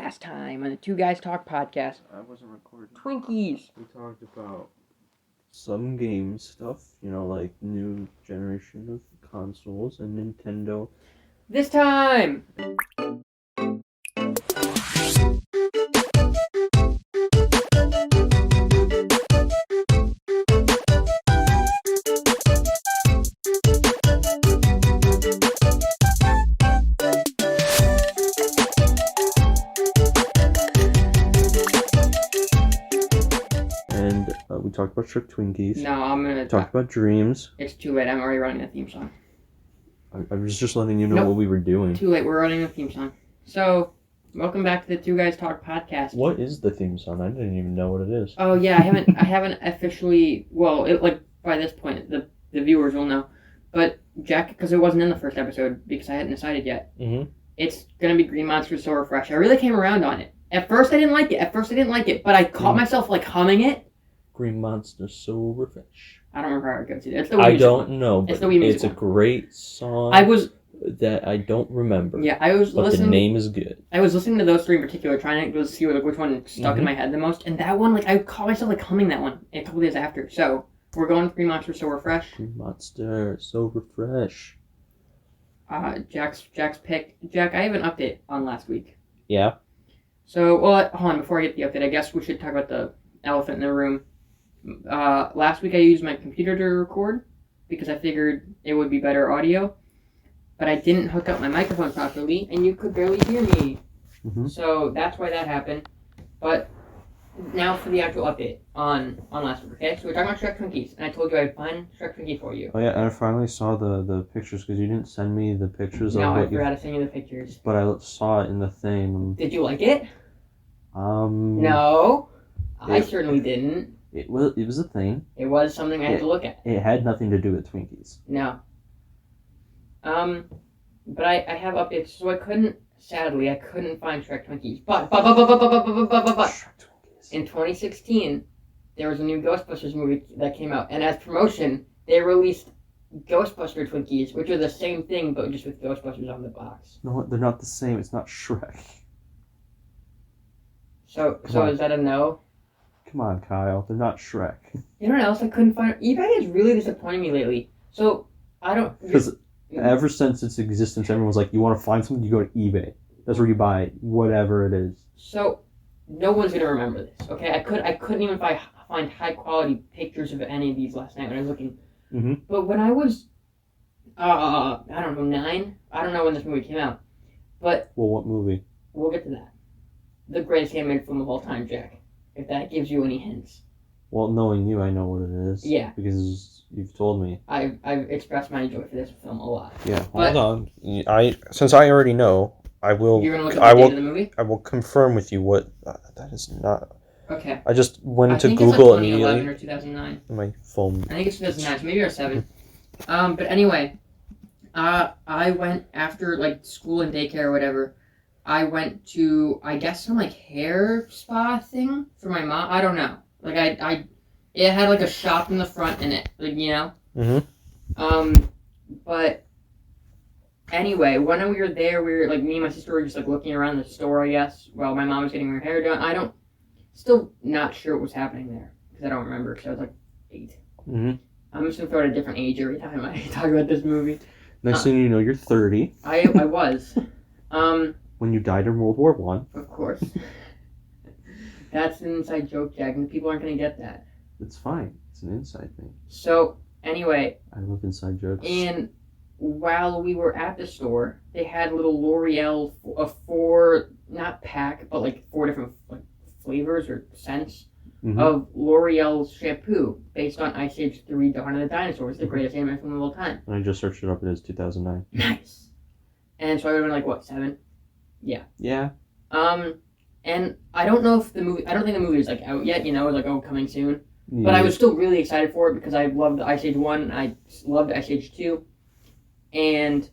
last time on the Two Guys Talk podcast. I wasn't recording. Twinkies. We talked about some game stuff, like new generation of consoles and Nintendo. This time! We talked about Shook Twinkies. No, I'm gonna talk about Dreams. It's too late. I'm already running the theme song. I was just letting you know what we were doing. Too late. We're running the theme song. So, welcome back to the Two Guys Talk podcast. What is the theme song? I didn't even know what it is. Oh yeah, I haven't officially. Well, by this point, the viewers will know. But Jack, because it wasn't in the first episode because I hadn't decided yet. Mm-hmm. It's gonna be Green Monster So Refresh. I really came around on it. At first, I didn't like it. But I caught myself humming it. Green Monster So Refresh. I don't remember how it goes either. It's the I don't know, but it's a great song. That I don't remember. Yeah, I was listening. But the name is good. I was listening to those three in particular, trying to see which one stuck in my head the most. And that one, I caught myself humming that one a couple days after. So we're going Green Monster So Refresh. Green Monster So Refresh. Jack's pick. Jack, I have an update on last week. Yeah. So, hold on. Before I get the update, I guess we should talk about the elephant in the room. Last week I used my computer to record because I figured it would be better audio, but I didn't hook up my microphone properly and you could barely hear me. Mm-hmm. So that's why that happened. But now for the actual update on last week, okay? So we're talking about Shrek Twinkies, and I told you I'd find Shrek Twinkie for you. Oh yeah, and I finally saw the pictures because you didn't send me the pictures. No, I forgot to send you the pictures. But I saw it in the thing. Did you like it? No, I certainly didn't. It was a thing. It was something I had to look at. It had nothing to do with Twinkies. No. But I have updates, so I couldn't find Shrek Twinkies. But Shrek Twinkies. In 2016, there was a new Ghostbusters movie that came out, and as promotion, they released Ghostbuster Twinkies, which are the same thing, but just with Ghostbusters on the box. No, they're not the same. It's not Shrek. So is that a no? Come on, Kyle. They're not Shrek. You know what else I couldn't find? eBay is really disappointing me lately. So, I don't... Because ever since its existence, everyone's like, you want to find something, you go to eBay. That's where you buy whatever it is. So, no one's going to remember this, okay? I couldn't even find high-quality pictures of any of these last night when I was looking. Mm-hmm. But when I was, I don't know, 9? I don't know when this movie came out. But... Well, what movie? We'll get to that. The greatest animated film of all time, Jack. If that gives you any hints. Well, knowing you, I know what it is. Yeah. Because you've told me. I've expressed my joy for this film a lot. Yeah. Hold on. Since I already know, I will. You're gonna look at the date of the movie? I will confirm with you what that is not. Okay. I just went into Google immediately. I think it's 2011 or 2009. My phone. I think it's 2009, so maybe you're 7. But anyway, I went after school and daycare or whatever. I went to, I guess, some hair spa thing for my mom. I don't know. It had a shop in the front in it, Mm-hmm. But anyway, when we were there, me and my sister were just looking around the store, I guess, while my mom was getting her hair done. Still not sure what was happening there because I don't remember because I was 8. Mm-hmm. I'm just gonna throw out a different age every time I talk about this movie. Next thing you know, you're 30. I was. When you died in World War One. Of course. That's an inside joke, Jack, and people aren't going to get that. It's fine. It's an inside thing. So, anyway. I love inside jokes. And while we were at the store, they had little L'Oreal, 4, not pack, but 4 different flavors or scents of L'Oreal shampoo based on Ice Age 3 Dawn of the Dinosaurs, the greatest anime film of all time. And I just searched it up. It is 2009. Nice. And so I would have been 7? Yeah. Yeah. And I don't know if the movie... I don't think the movie is, out yet, coming soon. Yeah. But I was still really excited for it because I loved Ice Age 1 and I loved Ice Age 2. And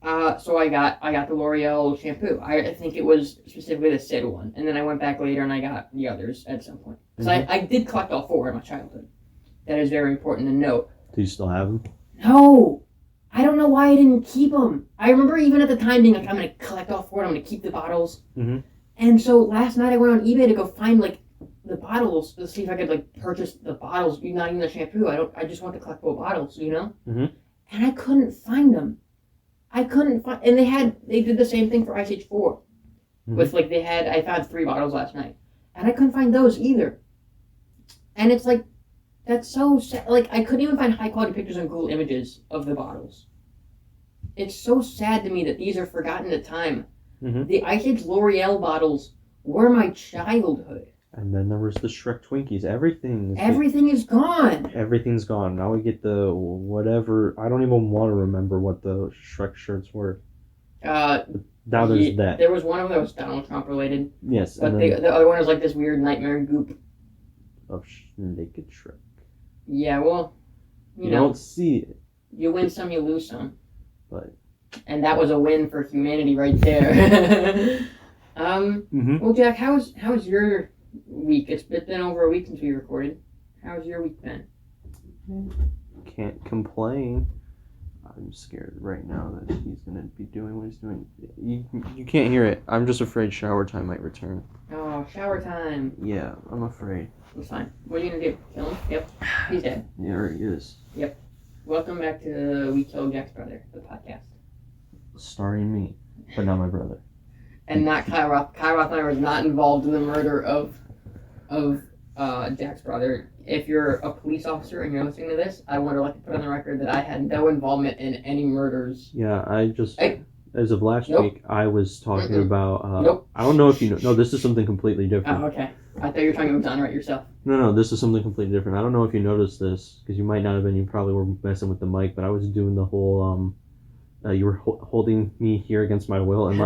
so I got the L'Oreal shampoo. I think it was specifically the Sid one. And then I went back later and I got the others at some point. Because I did collect all 4 in my childhood. That is very important to note. Do you still have them? No! I don't know why I didn't keep them. I remember even at the time being I'm going to collect all 4 and I'm going to keep the bottles. Mm-hmm. And so last night I went on eBay to go find like the bottles to see if I could like purchase the bottles, not even the shampoo. I just want the collectible bottles, Mm-hmm. And I couldn't find them. I couldn't find, and they did the same thing for Ice Age 4. Mm-hmm. With like I found 3 bottles last night, and I couldn't find those either. And it's like, that's so sad. Like, I couldn't even find high quality pictures on Google Images of the bottles. It's so sad to me that these are forgotten at time. Mm-hmm. The Ice Age L'Oreal bottles were my childhood. And then there was the Shrek Twinkies. Everything is gone. Everything's gone. Now we get the whatever. I don't even want to remember what the Shrek shirts were. Now there's that. There was one of them that was Donald Trump related. Yes. But the other one was like this weird nightmare goop. Of naked Shrek. Yeah, well, you don't see it. You win some, you lose some. But. And that was a win for humanity right there. Mm-hmm. Well, Jack, how's your week? It's been over a week since we recorded. How's your week been? Can't complain. I'm scared right now that he's gonna be doing what he's doing. You can't hear it. I'm just afraid shower time might return. Oh, shower time. Yeah, I'm afraid. It's fine. What are you gonna do? Kill him? Yep. He's dead. Yeah, he is. Yep. Welcome back to We Killed Jack's Brother, the podcast. Starring me, but not my brother. And not Kyle Roth. Kyle Rothmeyer was not involved in the murder of Jack's brother. If you're a police officer and you're listening to this, I would like to put on the record that I had no involvement in any murders. Yeah, as of last week, I was talking about. Nope. I don't know if you know. No, this is something completely different. Oh, okay. I thought you were trying to exonerate yourself. No, this is something completely different. I don't know if you noticed this, because you might not have been. You probably were messing with the mic, but I was doing the whole. You were holding me here against my will, and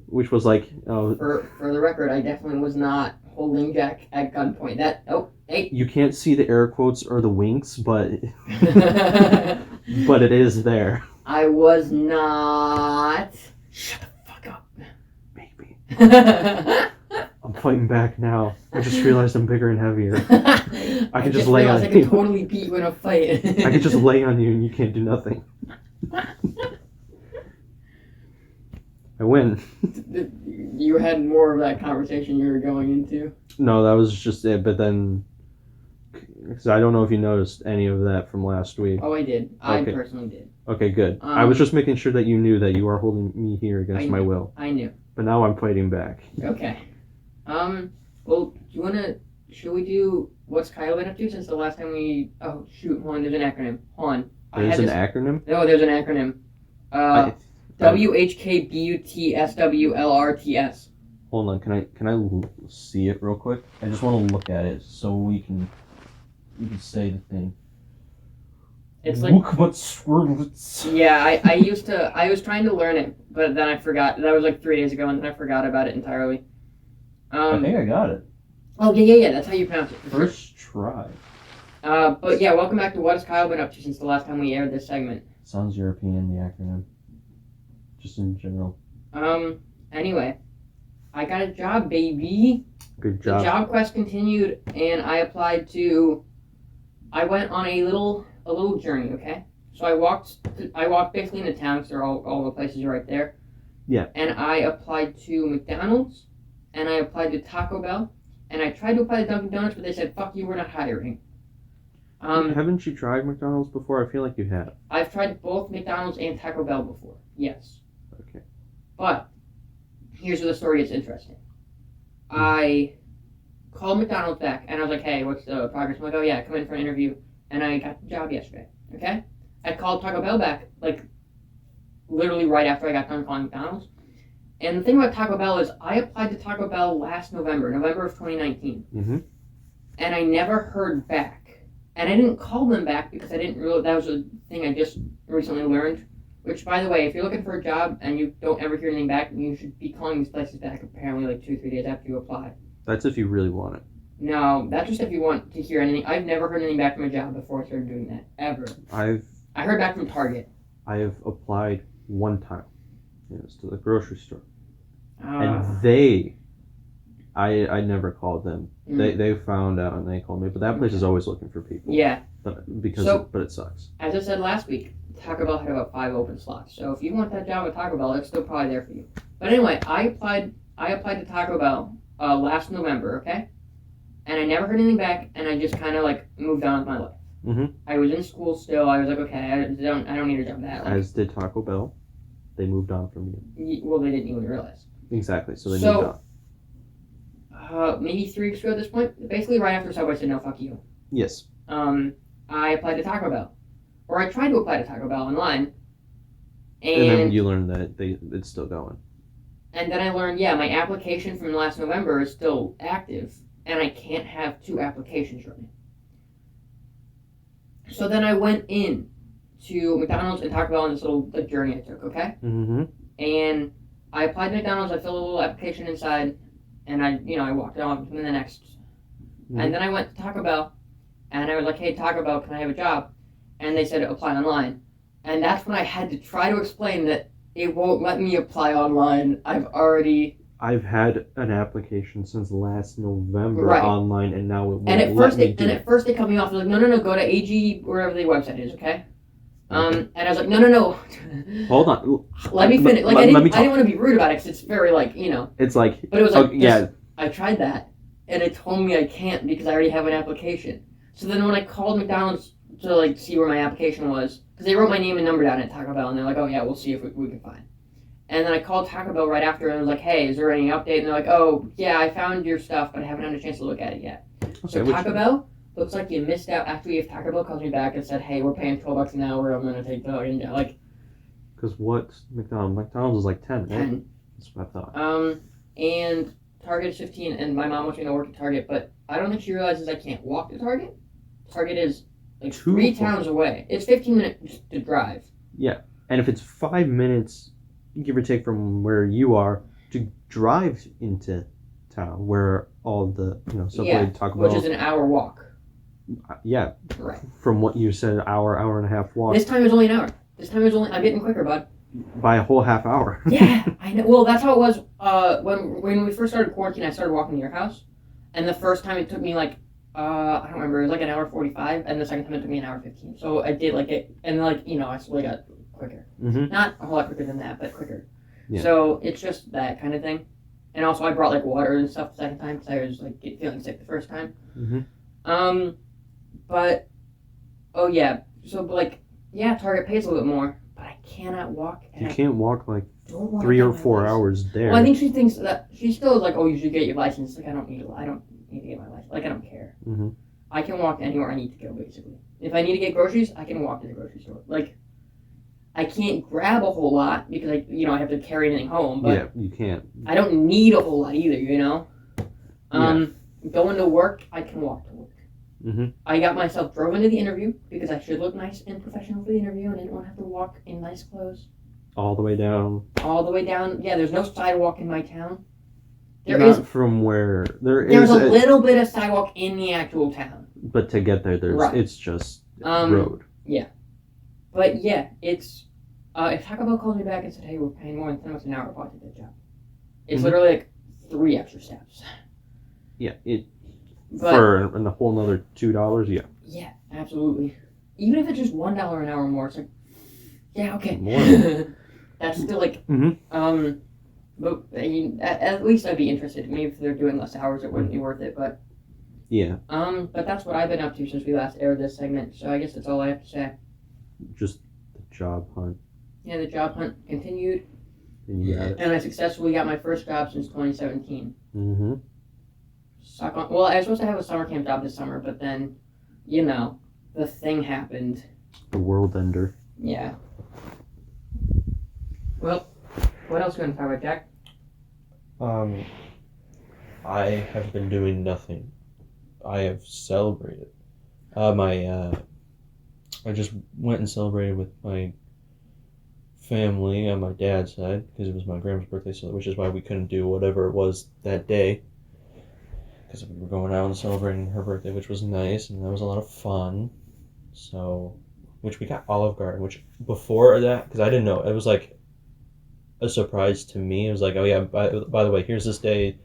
which was like. For the record, I definitely was not holding Jack at gunpoint. Hey. You can't see the air quotes or the winks, but but it is there. I was not. Shut the fuck up, baby. I'm fighting back now. I just realized I'm bigger and heavier. I can just lay on you. I can totally beat you in a fight. I can just lay on you and you can't do nothing. I win. You had more of that conversation you were going into. No, that was just it. But then, because I don't know if you noticed any of that from last week. Oh, I did. Okay. I personally did. Okay, good. I was just making sure that you knew that you are holding me here against my will. I knew. But now I'm fighting back. Okay. Well, should we do what's Kyle been up to since the last time we... Oh, shoot, hold on, there's an acronym. Hold on. There's an acronym? No, there's an acronym. WHKBUTSWLRTS. Hold on, can I see it real quick? I just want to look at it so we can say the thing. It's like... Yeah, I was trying to learn it, but then I forgot. That was like 3 days ago, and then I forgot about it entirely. I think I got it. Oh, yeah, that's how you pronounce it. First try. But yeah, welcome back to What Has Kyle Been Up To since the last time we aired this segment. Sounds European, the acronym. Just in general. Anyway, I got a job, baby. Good job. The job quest continued, and I went on a little journey, okay? So I walked basically into town, because all the places are right there. Yeah. And I applied to McDonald's, and I applied to Taco Bell, and I tried to apply to Dunkin' Donuts, but they said, fuck you, we're not hiring. Haven't you tried McDonald's before? I feel like you have. I've tried both McDonald's and Taco Bell before, yes. Okay. But, here's where the story gets interesting. I called McDonald's back, and I was like, hey, what's the progress? I'm like, oh yeah, come in for an interview, and I got the job yesterday, okay? I called Taco Bell back, like, literally right after I got done calling McDonald's. And the thing about Taco Bell is I applied to Taco Bell last November of 2019. Mm-hmm. And I never heard back. And I didn't call them back because I didn't realize that was a thing I just recently learned. Which, by the way, if you're looking for a job and you don't ever hear anything back, you should be calling these places back apparently like 2 or 3 days after you apply. That's if you really want it. No, that's just if you want to hear anything. I've never heard anything back from a job before I started doing that. Ever. I heard back from Target. I have applied one time. It was to the grocery store. And I never called them. They found out and they called me. But that place is always looking for people. Yeah. But it sucks. As I said last week, Taco Bell had about 5 open slots. So if you want that job at Taco Bell, it's still probably there for you. But anyway, I applied to Taco Bell last November, okay? And I never heard anything back, and I just kind of like moved on with my life. Mm-hmm. I was in school still. I was like, okay, I don't need a job that. Like, As did Taco Bell. They moved on from you. well, they didn't even realize. Exactly. So they moved on. Maybe 3 weeks ago at this point, basically right after Subway said no, fuck you. Yes. I applied to Taco Bell, or I tried to apply to Taco Bell online, and then you learned that it's still going. And then I learned, my application from last November is still active, and I can't have 2 applications running. So then I went in to McDonald's and Taco Bell on this little journey I took, okay? Mm-hmm. And I applied to McDonald's, I filled a little application inside, and I walked it on to the next. Mm-hmm. And then I went to Taco Bell, and I was like, hey, Taco Bell, can I have a job? And they said apply online. And that's when I had to try to explain that it won't let me apply online. I've had an application since last November online, and now it won't let me do it. And at first they cut me off. They're like, no, go to AG, wherever the website is, okay? And I was like, no. Hold on. Let me finish. Like, I didn't want to be rude about it, because it's very, like, It's like... But it was like, I tried that, and it told me I can't because I already have an application. So then when I called McDonald's to, like, see where my application was, because they wrote my name and number down at Taco Bell, and they're like, oh, yeah, we'll see if we can find. And then I called Taco Bell right after, and I was like, hey, is there any update? And they're like, oh, yeah, I found your stuff, but I haven't had a chance to look at it yet. Okay, so Taco Bell, looks like you missed out. Actually, if Taco Bell calls me back and said, hey, we're paying $12 an hour, I'm going to take the, like... Because what's McDonald's? McDonald's is like 10, right? 10. That's what I thought. And Target is 15, and my mom wants me to work at Target, but I don't think she realizes I can't walk to Target. Target is, like, 3 towns away. It's 15 minutes to drive. Yeah, and if it's 5 minutes... give or take from where you are to drive into town where all the Subway, Taco Bell, which is an hour walk. Yeah, right. From what you said, hour and a half walk. This time it was only an hour. I'm getting quicker, bud. By a whole half hour. Yeah, I know. Well, that's how it was. When we first started quarantine, I started walking to your house, and the first time it took me like I don't remember. It was like an hour 45, and the second time it took me an hour 15. So I did like it, and I slowly got quicker. Mm-hmm. Not a whole lot quicker than that, but quicker. Yeah. So it's just that kind of thing. And also I brought like water and stuff the second time because I was like feeling sick the first time. Mm-hmm. But oh yeah, so like Target pays a little bit more, but I cannot walk. You can't walk like 3 or 4 hours there. Well, I think she thinks that she still is like, oh, you should get your license. Like I don't need to get my license. Like I don't care. Mm-hmm. I can walk anywhere I need to go basically. If I need to get groceries, I can walk to the grocery store. Like. I can't grab a whole lot because I have to carry anything home. But yeah, you can't. I don't need a whole lot either, Going to work, I can walk to work. Mm-hmm. I got myself drove into the interview because I should look nice and professional for the interview, and I didn't want to have to walk in nice clothes. All the way down. Yeah, there's no sidewalk in my town. There's a little bit of sidewalk in the actual town. But to get there, it's just road. Yeah. But yeah, it's if Taco Bell calls me back and said, hey, we're paying more than $10 an hour, I'll probably take that job. It's literally like 3 extra steps. Yeah, for a whole another $2, yeah. Yeah, absolutely. Even if it's just $1 an hour more, it's like, yeah, okay. More. That's still like, mm-hmm. But at least I'd be interested. Maybe if they're doing less hours, it wouldn't be worth it, but. Yeah. But that's what I've been up to since we last aired this segment, so I guess that's all I have to say. Just the job hunt. Yeah, the job hunt continued. And I successfully got my first job since 2017. Mm-hmm. Well, I was supposed to have a summer camp job this summer, but then, the thing happened. The world ender. Yeah. Well, what else are you going to talk about, Jack? I have been doing nothing. I have celebrated. I just went and celebrated with my family on my dad's side because it was my grandma's birthday, so which is why we couldn't do whatever it was that day because we were going out and celebrating her birthday, which was nice and that was a lot of fun. So, which we got Olive Garden, which before that, because I didn't know, it was like a surprise to me. It was like, oh yeah, by the way, here's this day,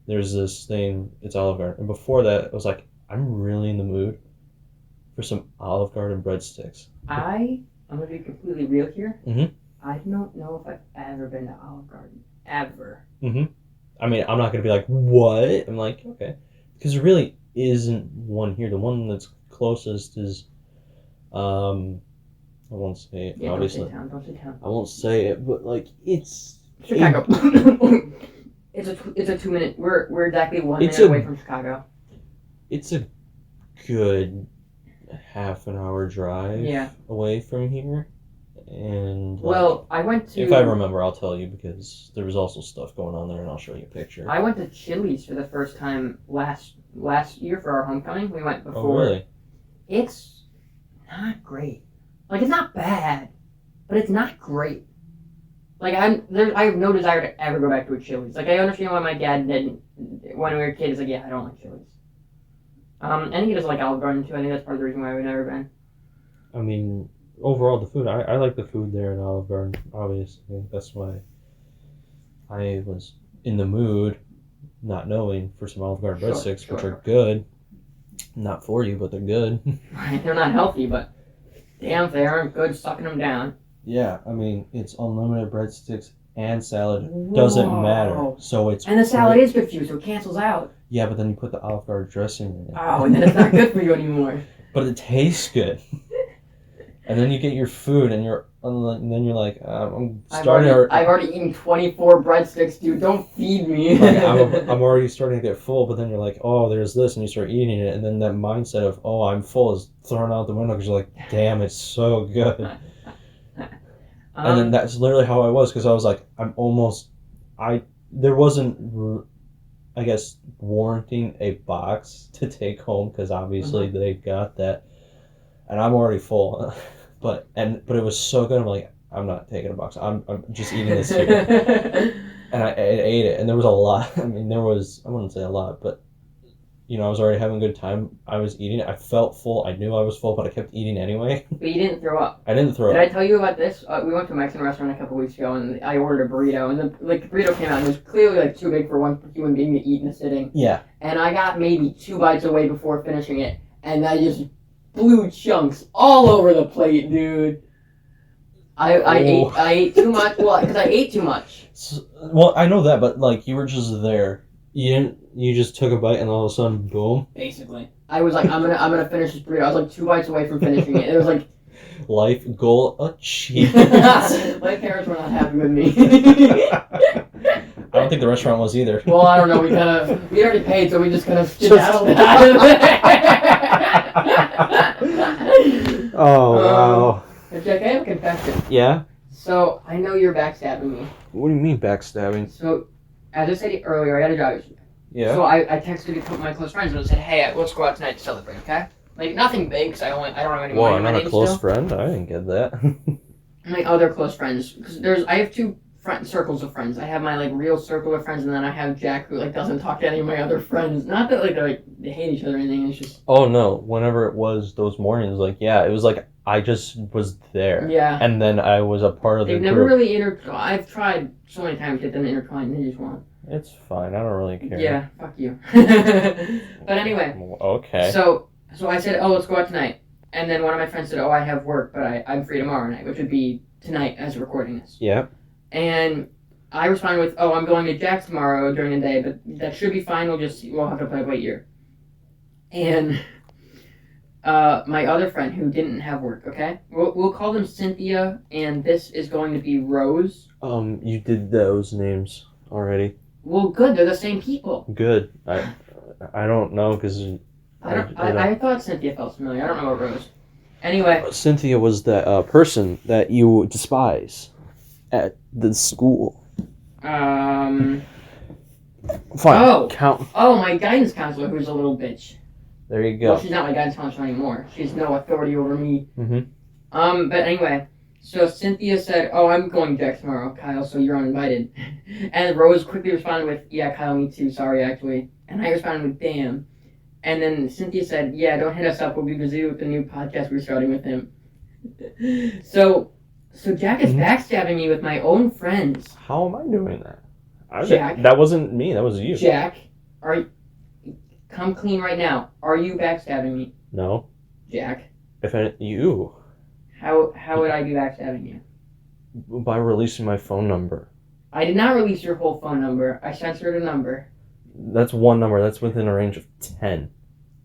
there's this thing, it's Olive Garden. And before that, it was like, I'm really in the mood for some Olive Garden breadsticks. I I'm gonna be completely real here. Mhm. I don't know if I've ever been to Olive Garden. Ever. Mhm. I mean, I'm not gonna be like, what? I'm like, okay, because there really isn't one here. The one that's closest is, I won't say it, Yeah, obviously. don't say town. I won't say it, but like it's Chicago. It's a 2 minute. We're exactly 1 It's minute a- away from Chicago. it's a good half an hour drive Yeah. away from here, and like, Well, I went to. if I remember, I'll tell you because there was also stuff going on there, and I'll show you a picture. I went to Chili's for the first time last year for our homecoming. We went before. Oh really? It's not great. Like, it's not bad, but it's not great. Like, I have no desire to ever go back to a Chili's. Like, I understand why my dad didn't when we were kids. Like, yeah, I don't like Chili's. I think he doesn't like Olive Garden too. I think that's part of the reason why we've never been. I mean, overall, the food. I like the food there at Olive Garden. Obviously, that's why I was in the mood, not knowing, for some Olive Garden Sure, breadsticks, which sure. are good. Not for you, but they're good. Right? They're not healthy, but damn, if they aren't good, sucking them down. Yeah, I mean, it's unlimited breadsticks and salad. Doesn't matter. So it's And the salad great. is good for you, so it cancels out. Yeah, but then you put the Olive Garden dressing in it. Oh, and then it's not good for you anymore. But it tastes good. And then you get your food, and then you're like, I'm starting. I've already eaten 24 breadsticks, dude. Don't feed me. Like, I'm already starting to get full, but then you're like, oh, there's this, and you start eating it, and then that mindset of, oh, I'm full is thrown out the window because you're like, damn, it's so good. And then that's literally how I was, because I was like, there wasn't, I guess, warranting a box to take home, because obviously they got that, and I'm already full, but it was so good. I'm like, I'm not taking a box. I'm just eating this here, and I ate it, and there was a lot. I mean, I wouldn't say a lot, but I was already having a good time. I was eating it. I felt full. I knew I was full, but I kept eating anyway. But you didn't throw up. I didn't throw up. Did I tell you about this? We went to a Mexican restaurant a couple weeks ago, and I ordered a burrito, and the burrito came out, and it was clearly too big for one human being to eat in a sitting. Yeah. And I got maybe 2 bites away before finishing it, and I just blew chunks all over the plate, dude. I ate too much. Well, because I ate too much. Well, I know that, but like, you were just there. You just took a bite, and all of a sudden, boom. Basically, I was like, I'm gonna finish this burrito. I was like 2 bites away from finishing it. It was like life goal achieved. My parents were not happy with me. I don't think the restaurant was either. Well, I don't know. We already paid, so we just kind of skedaddled out of there. Oh wow. Jack, I have a confession. Yeah. So I know you're backstabbing me. What do you mean backstabbing? So, as I said earlier, I got a job issue. Yeah. So I texted a couple of my close friends and said, "Hey, let's go out tonight to celebrate, okay?" Like nothing big, because I don't have any money. Well, in my not a name close still. friend. I didn't get that. My other close friends, because I have 2 circles of friends. I have my real circle of friends, and then I have Jack, who doesn't talk to any of my other friends. Not that they hate each other or anything. It's just Oh no! Whenever it was those mornings, it was like I just was there. Yeah. And then I was a part of the They've never really I've tried so many times to get them to intertwine, and they just won't. It's fine. I don't really care. Yeah, fuck you. But anyway. Okay. So I said, "Oh, let's go out tonight." And then one of my friends said, "Oh, I have work, but I'm free tomorrow night," which would be tonight as we're recording this. Yeah. And I responded with, "Oh, I'm going to Jack's tomorrow during the day, but that should be fine. We'll have to play it by ear." And my other friend who didn't have work, okay? We'll call them Cynthia, and this is going to be Rose. You did those names already. Well, good. They're the same people. Good. I don't know, because I thought Cynthia felt familiar. I don't know about Rose. Anyway. Cynthia was that person that you despise at the school. Fine. Oh. Count. Oh, my guidance counselor, who's a little bitch. There you go. Well, she's not my guidance counselor anymore. She's no authority over me. Mm-hmm. But anyway, so Cynthia said, "Oh, I'm going to Jack tomorrow, Kyle, so you're uninvited." And Rose quickly responded with, "Yeah, Kyle, me too. Sorry, actually." And I responded with, "Damn." And then Cynthia said, "Yeah, don't hit us up. We'll be busy with the new podcast we're starting with him." So Jack is backstabbing me with my own friends. How am I doing that? Jack. That wasn't me. That was you. Jack, come clean right now. Are you backstabbing me? No. Jack. You. How would I be backstabbing you? By releasing my phone number. I did not release your whole phone number. I censored a number. That's one number. That's within a range of 10.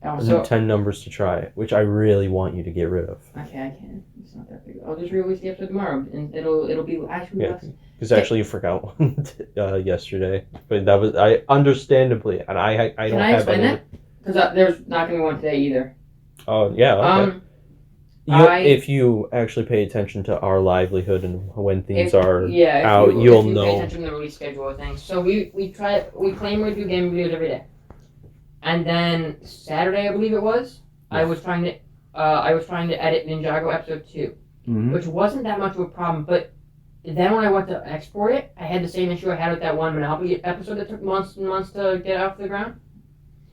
There's Also, 10 numbers to try, which I really want you to get rid of. okay, I can. It's not that big. I'll just release the episode tomorrow, and it'll be actually Yeah. less. Because actually you forgot one yesterday. But that was, I understandably, and I don't Can I have explain any... that? Because there's not going to be one today either. Oh, yeah, okay. I- if you actually pay attention to our livelihood and when things are out, if you'll you know. pay attention to the release schedule of things. So we claim we do game videos every day. And then Saturday, I believe it was, Yeah. I was trying to edit Ninjago episode 2, Mm-hmm. which wasn't that much of a problem. But then when I went to export it, I had the same issue I had with that one Monopoly episode that took months and months to get off the ground.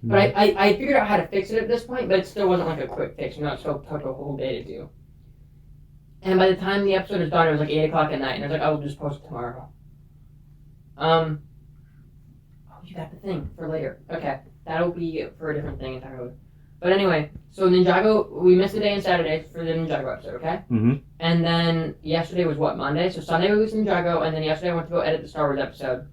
But I figured out how to fix it at this point, but it still wasn't like a quick fix. It still took a whole day to do. And by the time the episode was done, it was like 8 o'clock at night, and I was like, I'll just post it tomorrow. Oh, you got the thing for later. Okay, that'll be for a different thing entirely. But anyway, so Ninjago, we missed a day on Saturday for the Ninjago episode, okay? Mm-hmm. And then yesterday was what, Monday? So Sunday we released Ninjago, and then yesterday I went to go edit the Star Wars episode.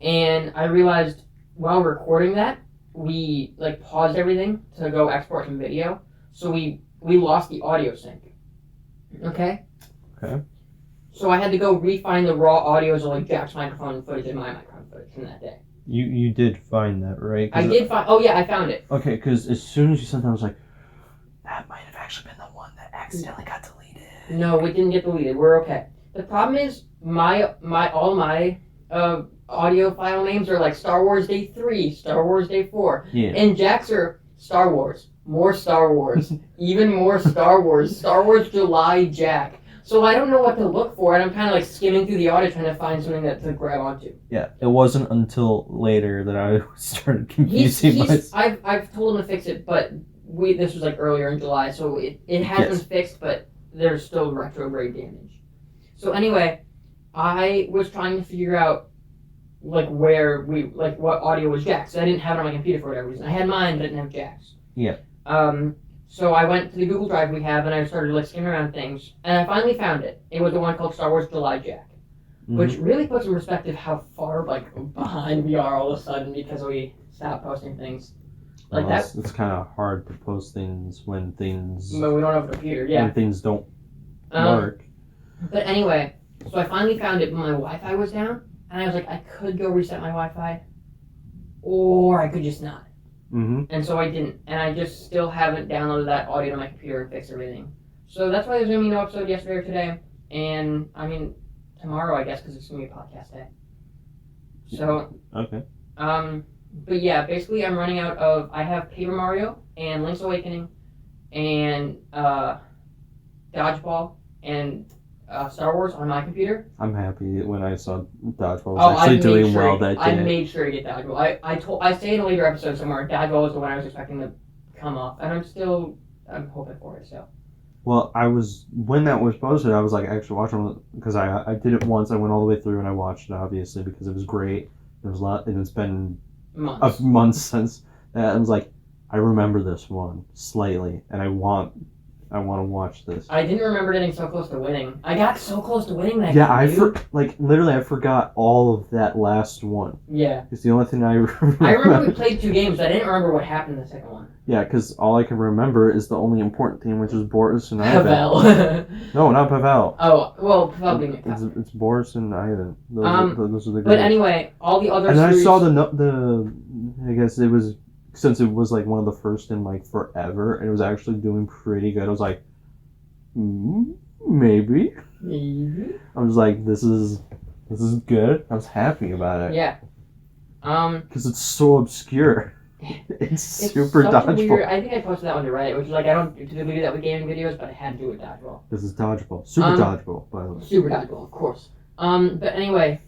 And I realized while recording that, we paused everything to go export some video. So we lost the audio sync. Okay? Okay. So I had to go re-find the raw audios of Jack's microphone footage and my microphone footage from that day. You did find that, right? I did find. Oh yeah, I found it. Okay, because as soon as you sent that, I was like, that might have actually been the one that accidentally got deleted. No, it didn't get deleted. We're okay. The problem is all my audio file names are like Star Wars Day 3, Star Wars Day 4, Yeah. and Jack's are Star Wars, more Star Wars, even more Star Wars July Jack. So I don't know what to look for, and I'm kind of skimming through the audio trying to find something to grab onto. Yeah, it wasn't until later that I started confusing myself. I've told him to fix it, but this was earlier in July, so it has been fixed, but there's still retrograde damage. So anyway, I was trying to figure out where what audio was Jack's. I didn't have it on my computer for whatever reason. I had mine, but I didn't have Jack's. Yeah. So I went to the Google Drive we have, and I started skimming around things, and I finally found it. It was the one called Star Wars July Jack, which really puts in perspective how far behind we are all of a sudden because we stopped posting things. It's kind of hard to post things when things. But we don't have a computer. Yeah. When things don't work. But anyway, so I finally found it, but my Wi-Fi was down, and I was like, I could go reset my Wi-Fi, or I could just not. Mm-hmm. And so I didn't, and I just still haven't downloaded that audio to my computer and fixed everything. So that's why there's going to be no episode yesterday or today, and I mean tomorrow, I guess, because it's going to be a podcast day. So Okay. But yeah, basically I'm running out of. I have Paper Mario and Link's Awakening, and Dodgeball and Star Wars on my computer. I'm happy when I saw Dodgeball was actually doing well that day. I made sure to get Dodgeball. I say in a later episode somewhere, Dodgeball was the one I was expecting to come off, and I'm hoping for it. So. Well, when that was posted, I was actually watching because I did it once. I went all the way through and I watched it obviously because it was great. There was a lot, and it's been months since that. I was like, I remember this one slightly, and I want to watch this. I didn't remember getting so close to winning. I got so close to winning that game. Yeah, literally, I forgot all of that last one. Yeah. It's the only thing I remember. I remember we played 2 games, but I didn't remember what happened in the second one. Yeah, because all I can remember is the only important thing, which is Boris and Ivan. Pavel. No, not Pavel. Oh, well, Pavel being it's Boris and Ivan. Those are the good But anyway, all the other and series... I saw the I guess it was, since it was one of the first in forever, and it was actually doing pretty good. I was like, maybe. I was like, this is good. I was happy about it. Yeah. Because it's so obscure. It's super dodgeball. Weird, I think I posted that one to Reddit, which is I don't typically do that with gaming videos, but I had to do it with dodgeball. This is dodgeball. Super dodgeball, by the way. Super dodgeball, of course. But anyway,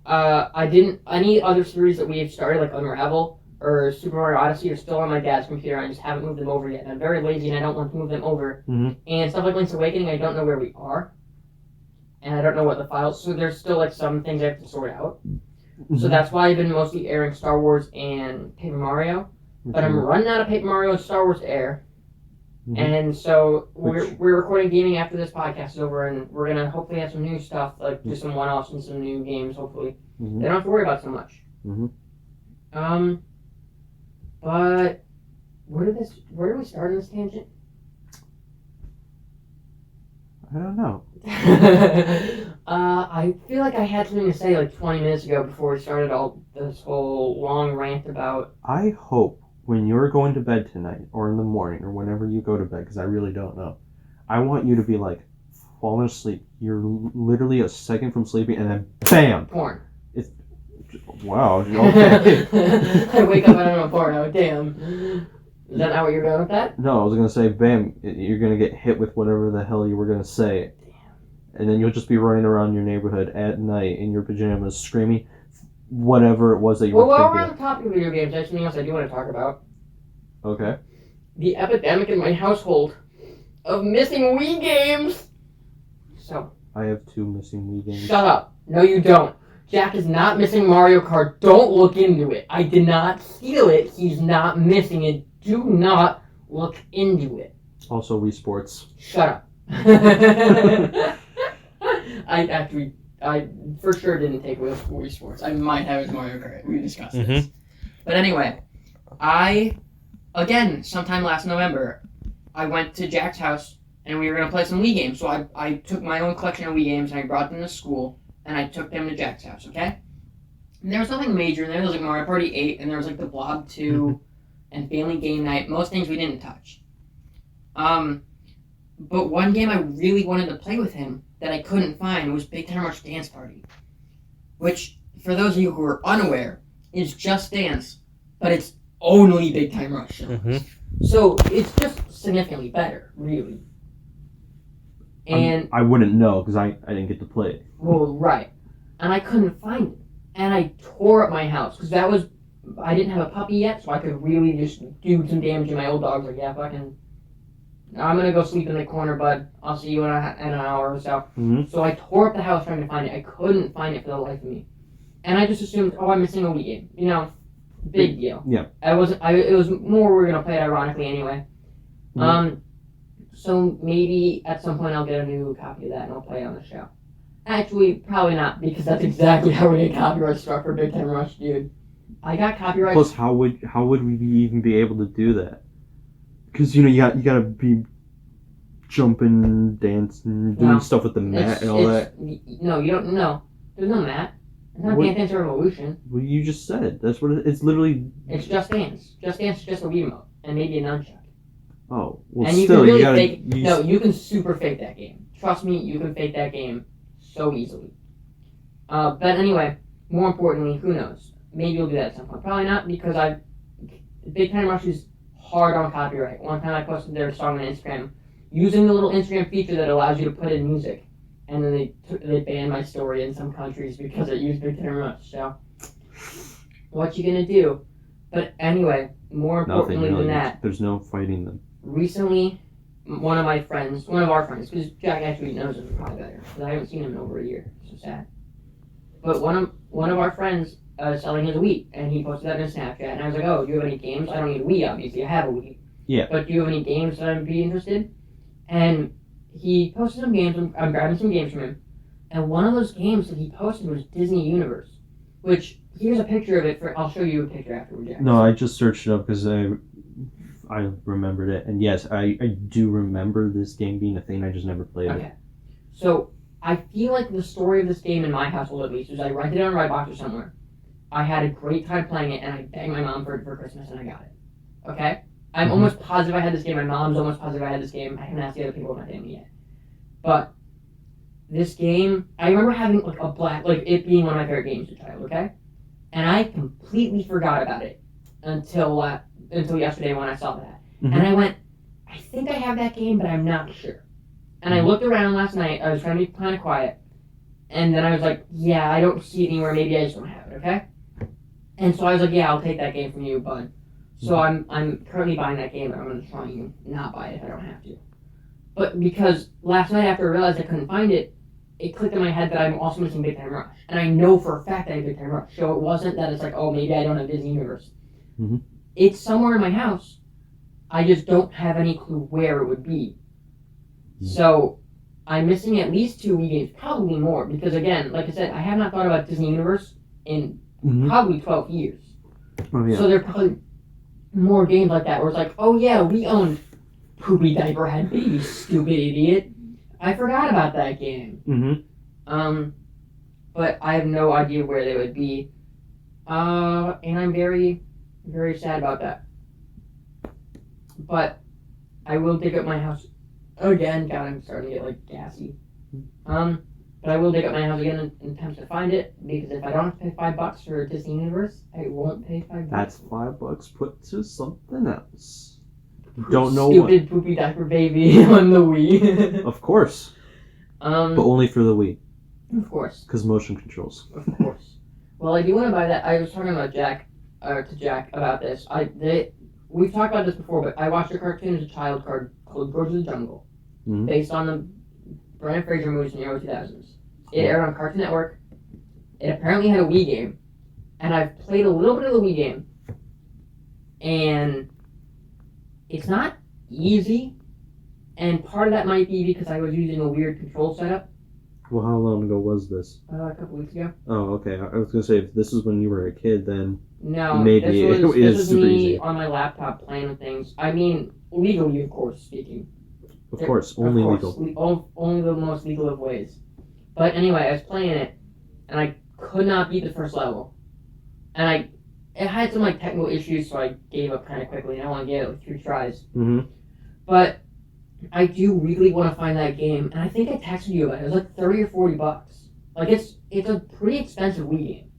any other series that we have started, like Unravel or Super Mario Odyssey, are still on my dad's computer, and I just haven't moved them over yet. And I'm very lazy, and I don't want to move them over. Mm-hmm. And stuff like Link's Awakening, I don't know where we are. And I don't know what the files, so there's still some things I have to sort out. So that's why I've been mostly airing Star Wars and Paper Mario. But I'm running out of Paper Mario and Star Wars to air. And so we're recording gaming after this podcast is over, and we're gonna hopefully have some new stuff, like just some one-offs and some new games. Hopefully, they don't have to worry about so much. But where did we start on this tangent? I don't know. I feel like I had something to say like 20 minutes ago before we started all this whole long rant about. I hope when you're going to bed tonight, or in the morning, or whenever you go to bed, because I really don't know, I want you to be like falling asleep. You're literally a second from sleeping, and then BAM! Porn. Wow. Okay. I wake up and I'm on porn. Oh, damn. Is that not what you're going with that? No, I was gonna say, bam, you're gonna get hit with whatever the hell you were gonna say. Damn. And then you'll just be running around your neighborhood at night in your pajamas screaming whatever it was that you were thinking. Well, while we're on the topic of video games, there's something else I do want to talk about. Okay. The epidemic in my household of missing Wii games. So. I have 2 missing Wii games. Shut up. No, you don't. Jack is not missing Mario Kart. Don't look into it. I did not steal it. He's not missing it. Do not look into it. Also, Wii Sports. Shut up. I for sure didn't take Wii Sports. I might have it Mario Kart. We discussed this. But anyway, again, sometime last November, I went to Jack's house and we were going to play some Wii games. So I took my own collection of Wii games and I brought them to school and I took them to Jack's house, okay? And there was nothing major in there. There was like Mario Party 8 and there was like the Blob 2 and Family Game Night. Most things we didn't touch. But one game I really wanted to play with him that I couldn't find was Big Time Rush Dance Party. Which, for those of you who are unaware, is Just Dance, but it's only Big Time Rush songs. So it's just significantly better, really. And I wouldn't know because I didn't get to play it. Well, right. And I couldn't find it. And I tore up my house because I didn't have a puppy yet, so I could really just do some damage. And my old dog's like, yeah, fucking, I'm going to go sleep in the corner, bud. I'll see you in an hour or so. So I tore up the house trying to find it. I couldn't find it for the life of me. And I just assumed, I'm missing a Wii game. You know, big deal. Yeah. It was more we were going to play it ironically anyway. So maybe at some point I'll get a new copy of that and I'll play it on the show. Actually, probably not, because that's exactly how we get copyright struck for Big Time Rush, dude. I got copyright. Plus, how would we even be able to do that? Because you gotta be jumping, dancing, doing stuff with the mat and all that. No, you don't. No, there's no mat. It's not Dance Dance Revolution. Well, you just said that's what it's literally. It's Just Dance. Just Dance is just a Wii remote and maybe a nunchuck. Oh, well, and still, you can really you gotta fake. No, you can super fake that game. Trust me, you can fake that game so easily. But anyway, more importantly, who knows? Maybe you'll do that at some point. Probably not, because Big Time Rush is hard on copyright. One time I posted their song on Instagram using the little Instagram feature that allows you to put in music, and then they banned my story in some countries because it used Big Time Rush. So, what you gonna do? But anyway, more importantly than that, there's no fighting them. Recently, one of our friends, because Jack actually knows him probably better, because I haven't seen him in over a year. So sad. But one of our friends selling his Wii, and he posted that in his Snapchat, and I was like, oh, do you have any games? I don't need a Wii, obviously, I have a Wii. Yeah. But do you have any games that I'd be interested? And he posted some games, I'm grabbing some games from him, and one of those games that he posted was Disney Universe, which, here's a picture of it, I'll show you a picture afterward, Jack. No, I just searched it up because I remembered it, and yes, I do remember this game being a thing, I just never played it. So, I feel like the story of this game in my household, at least, is I rented it on Redbox or somewhere. I had a great time playing it, and I begged my mom for it for Christmas, and I got it. Okay? I'm almost positive I had this game. My mom's almost positive I had this game. I haven't asked the other people in my family yet. But this game, I remember having it being one of my favorite games as a child, okay? And I completely forgot about it until yesterday when I saw that. And I went, I think I have that game, but I'm not sure. And I looked around last night. I was trying to be kind of quiet. And then I was like, yeah, I don't see it anywhere. Maybe I just don't have it, okay? And so I was like, yeah, I'll take that game from you, bud. So I'm currently buying that game, but I'm going to try and not buy it if I don't have to. But because last night after I realized I couldn't find it, it clicked in my head that I'm also missing Big Time Rush. And I know for a fact that I have Big Time Rush. So it wasn't that it's like, oh, maybe I don't have Disney Universe. It's somewhere in my house, I just don't have any clue where it would be. So I'm missing at least 2 Wii games, probably more, because again, like I said, I have not thought about Disney Universe in probably 12 years. Oh, yeah. So there are probably more games like that where it's like, oh yeah, we owned Poopy Diaper Head Baby, stupid idiot. I forgot about that game. But I have no idea where they would be. And I'm very, very sad about that. But I will dig up my house again. God, I'm starting to get like gassy. But I will dig up my house again in attempts to find it, because if I don't have to pay $5 for Disney Universe, I won't pay $5. That's $5 put to something else. Don't know Stupid Poopy Diaper Baby on the Wii. Of course. But only for the Wii. Of course. Because motion controls. Of course. Well, I do want to buy that. I was talking about Jack about this. We've talked about this before, but I watched a cartoon as a child called George of the Jungle, based on the Brendan Fraser movies in the early 2000s. It aired on Cartoon Network. It apparently had a Wii game, and I've played a little bit of the Wii game, and it's not easy, and part of that might be because I was using a weird control setup. Well, how long ago was this? A couple weeks ago. Oh, okay. I was going to say, if this is when you were a kid, then no, maybe this it is was super me easy. On my laptop playing with things. I mean, legally, of course, speaking. Of course, only legal. Only the most legal of ways. But anyway, I was playing it, and I could not beat the first level. And it had some like technical issues, so I gave up kind of quickly, and I only gave it like 3 tries. But I do really want to find that game, and I think I texted you about it. It was like $30 or $40. Like it's a pretty expensive Wii game.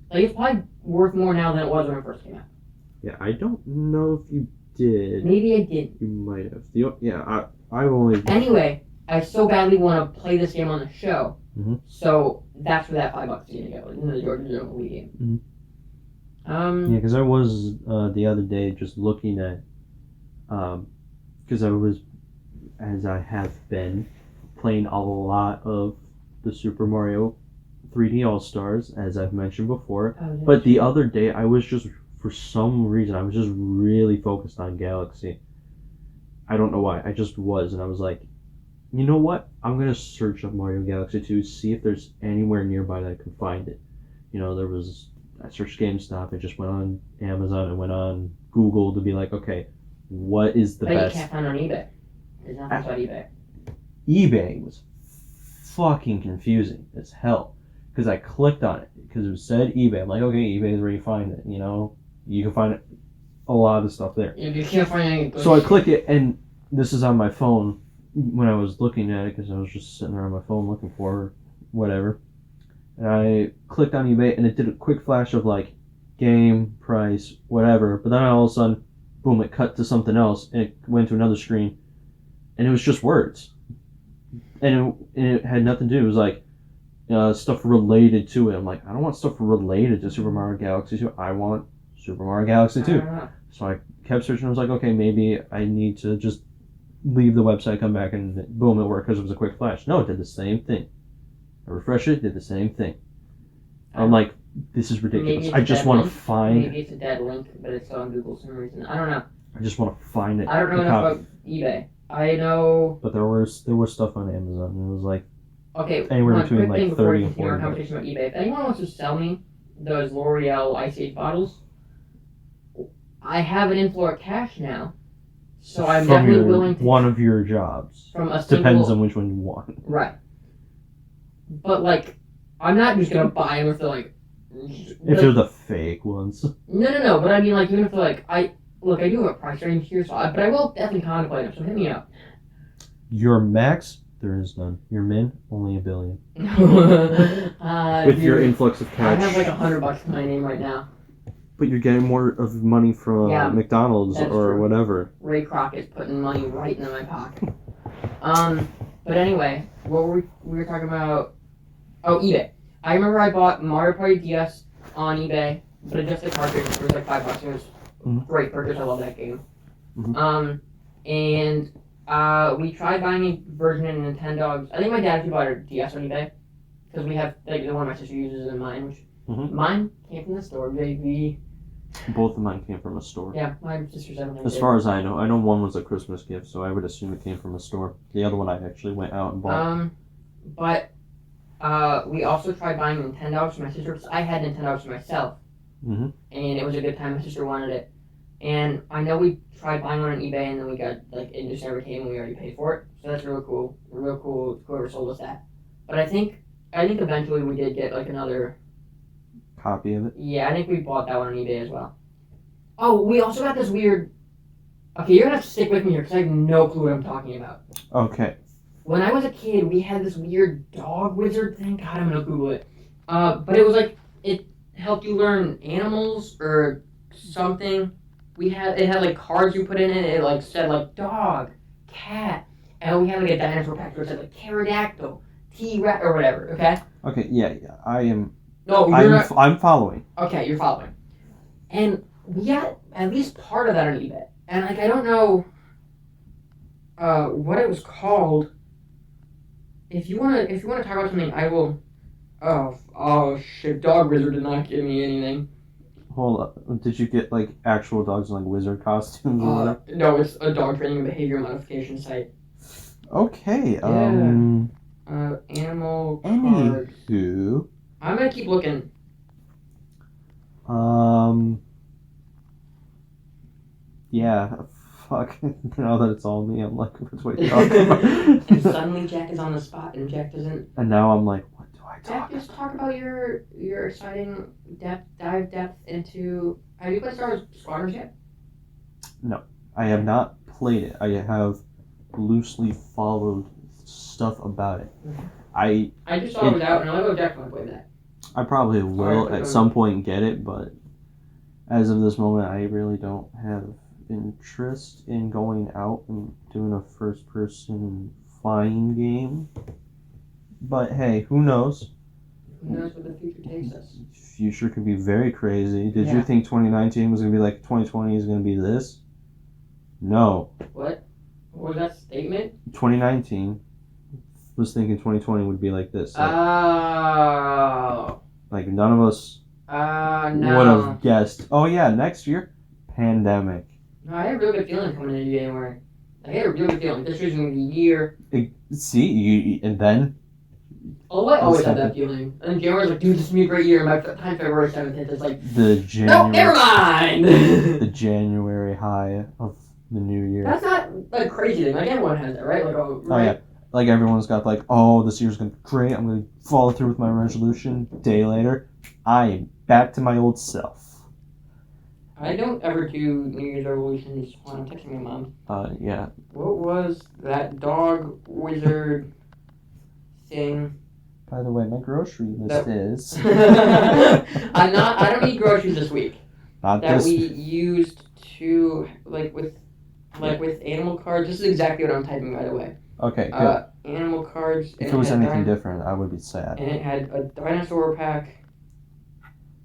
Like it's probably worth more now than it was when it first came out. Yeah, I don't know if you did. Maybe I did. You might have. I've only. Anyway, I so badly want to play this game on the show, so that's where that $5 is gonna go. In the George of the Jungle Wii game. Yeah, because I was the other day just looking at, because I was, as I have been, playing a lot of the Super Mario 3D All-Stars, as I've mentioned before. But the other day, I was just, for some reason, I was just really focused on Galaxy. I don't know why. I just was, and I was like, you know what? I'm going to search up Mario Galaxy 2, see if there's anywhere nearby that I can find it. You know, I searched GameStop, I just went on Amazon, and went on Google to be like, okay, what is the best? You can't find on eBay. There's nothing about eBay. eBay was fucking confusing as hell, because I clicked on it because it said eBay. I'm like, okay, eBay is where you find it. You know, you can find a lot of stuff there. You can't find anything. So I click it, and this is on my phone when I was looking at it, because I was just sitting there on my phone looking for whatever. And I clicked on eBay, and it did a quick flash of like game, price, whatever. But then all of a sudden, boom, it cut to something else, and it went to another screen, and it was just words. And it had nothing to do. It was like stuff related to it. I'm like, I don't want stuff related to Super Mario Galaxy 2. I want Super Mario Galaxy 2. So I kept searching. I was like, okay, maybe I need to just leave the website, come back, and boom, it worked because it was a quick flash. No, it did the same thing. I refreshed it, did the same thing. I'm like, this is ridiculous. I just want to find. Maybe it's a dead link, but it's on Google for some reason. I don't know. I just want to find it. I don't know enough about eBay. I know. But there was stuff on Amazon, and it was like anywhere between like 30 and 40. Our conversation about eBay. If anyone wants to sell me those L'Oreal Ice Age bottles, I have an inflow of cash now, so I'm definitely willing to. One of your jobs. Depends on which one you want. Right. But like, I'm not just gonna buy them if they're like. If they're the fake ones. No. But I mean, like, even if they're like, I do have a price range here, but I will definitely contemplate them. So hit me up. Your max, there is none. Your min, only $1 billion. With your influx of cash. I have like $100 to my name right now. But you're getting more of money from McDonald's or whatever. Ray Kroc is putting money right into my pocket. But anyway, what were we were talking about? Oh, eBay. I remember I bought Mario Party DS on eBay, but just the cartridge. It was like $5. It was great purchase. I love that game. And we tried buying a version in Nintendo. I think my dad actually bought a DS on eBay because we have like the one my sister uses and mine, which mine came from the store, baby. Both of mine came from a store. Yeah, my sister's having As far as I know one was a Christmas gift, so I would assume it came from a store. The other one I actually went out and bought. But we also tried buying Nintendogs for my sister because I had Nintendogs for myself, Mm-hmm. and it was a good time. My sister wanted it, and I know we tried buying one on eBay, and then we got it just never came, and we already paid for it. So that's really cool. Real cool. Whoever sold us that. But I think eventually we did get another Copy of it. Yeah, I think we bought that one on eBay as well. Oh, we also got this weird. Okay, you're gonna have to stick with me here because I have no clue what I'm talking about. Okay. When I was a kid, we had this weird dog wizard thing. God, I'm gonna Google it. But it was it helped you learn animals or something. It had cards you put in it. It said dog, cat, and we had a dinosaur pack where it said pterodactyl, T-Rex or whatever. Okay. Okay. Yeah. I am. No, you're not. I'm following. Okay, you're following. And we got at least part of that on eBay. And I don't know what it was called. If you wanna talk about something, I will. Oh shit! Dog Wizard did not give me anything. Hold up. Did you get actual dogs in wizard costumes or whatever? No, it's a dog training and behavior modification site. Okay. Yeah. Animal cards. Anywho. I'm gonna keep looking. Yeah. Fuck. Now that it's all me, I'm like, what are you talking about? And suddenly Jack is on the spot, and Jack doesn't. And now I'm like, what do I talk Jack, just talk about your exciting depth into. Have you played Star Wars Squadrons yet? No, I have not played it. I have loosely followed stuff about it. I just saw it was out, and I'll go Jack want to play that. I probably will at some point get it, but as of this moment, I really don't have interest in going out and doing a first-person flying game. But hey, who knows? Who knows what the future takes us? Future could be very crazy. Did you think 2019 was going to be like 2020 is going to be this? No. What? What was that statement? 2019 was thinking 2020 would be like this. Oh. Like none of us no. would have guessed. Oh yeah, next year, pandemic. No, I had a real good feeling coming into January. I had a real good feeling. This was going to be the year. And then? Oh, I always had that feeling. And January's like, dude, this is going to be a great year. And by the time February 7th hits, it's like, the January, no, never mind! The January high of the new year. That's not a crazy thing. Like, everyone has that, right? Right? Oh, yeah. Like, everyone's got this year's going to be great. I'm going to follow through with my resolution. Day later, I am back to my old self. I don't ever do New Year's resolutions when I'm texting my mom. Yeah. What was that dog wizard thing? By the way, my grocery list is... I don't eat groceries this week. We used to, with animal cards. This is exactly what I'm typing, by the way. Okay, good. Animal cards. If it was anything different, I would be sad. And it had a dinosaur pack.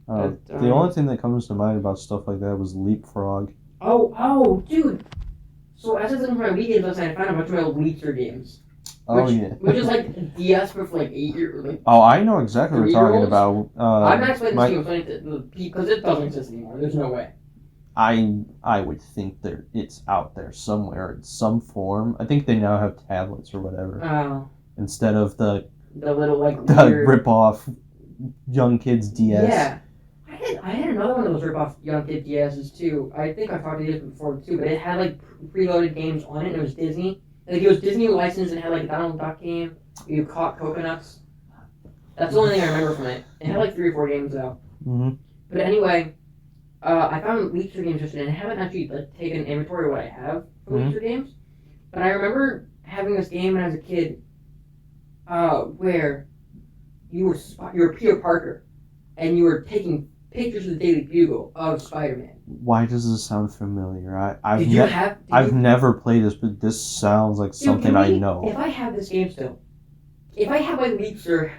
The only thing that comes to mind about stuff like that was Leapfrog. Oh, dude. So as I was looking for my weekends last night, I found a bunch of my old Leapster games. Which is like DS for 8 years. Oh, I know exactly what you're talking about. I'm not explaining this game because it doesn't exist anymore. There's no way. I would think it's out there somewhere in some form. I think they now have tablets or whatever. Oh. Instead of the little the rip-off young kids DS. Yeah. I had another one of those rip-off young kid DSs too. I think I've talked to you before too, but it had preloaded games on it and it was Disney. It was Disney licensed and had a Donald Duck game. You caught coconuts. That's the only thing I remember from it. It had 3 or 4 games though. Mm-hmm. But anyway, I found Leapster games yesterday and I haven't actually taken inventory of what I have for Leapster games. But I remember having this game when I was a kid where you were Peter Parker and you were taking pictures of the Daily Bugle of Spider-Man. Why does this sound familiar? I've never played this, but this sounds like something I know. If I have this game still, if I have my Leapster...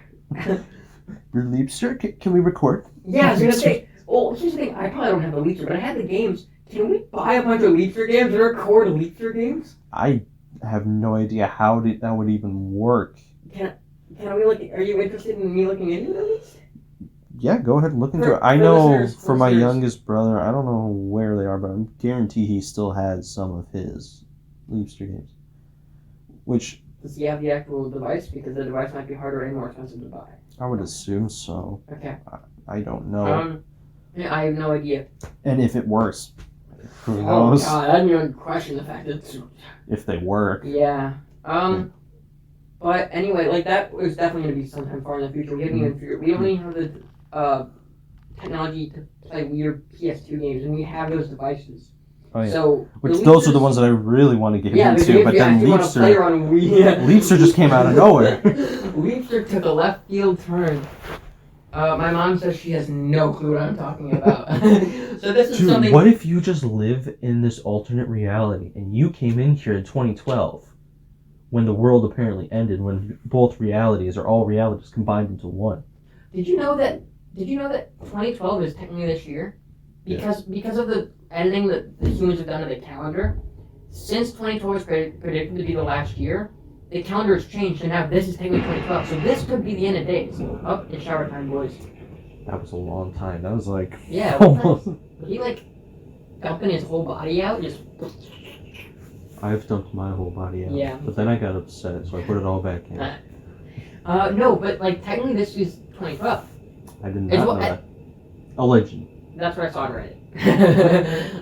Your Leapster? Can we record? Yeah, I was going to say, well, here's the thing, I probably don't have the Leapster, but I had the games. Can we buy a bunch of Leapster games and record Leapster games? I have no idea how that would even work. Can we are you interested in me looking into this? Yeah, go ahead and look into For- it. I for know listeners- for my listeners- youngest brother, I don't know where they are, but I guarantee he still has some of his Leapster games. Which Does he have the actual device? Because the device might be harder and more expensive to buy. I would assume so. Okay. I don't know. Yeah, I have no idea. And if it works, who Oh knows? god, I didn't even question the fact that it's... If they work. Yeah. But anyway, like that was definitely going to be sometime far in the future. We don't even have the technology to play weird PS2 games, and we have those devices. Oh, yeah. So Which those are the ones that I really want to get into, but then Leapster Leapster just came out of nowhere. Leapster took a left field turn. My mom says she has no clue what I'm talking about. So this is Dude, something. what if you just live in this alternate reality and you came in here in 2012 when the world apparently ended, when both realities or all realities combined into one? Did you know that 2012 is technically this year? Because of the editing that the humans have done to the calendar, since 2012 is predicted to be the last year, the calendar has changed, and now this is technically 2012. So this could be the end of days. Oh, it's shower time, boys. That was a long time. That was like almost. He like dumping his whole body out, just. I've dumped my whole body out. Yeah. But then I got upset, so I put it all back in. No, but like technically this is 2012. I did not know that. Allegedly. That's what I saw on Reddit.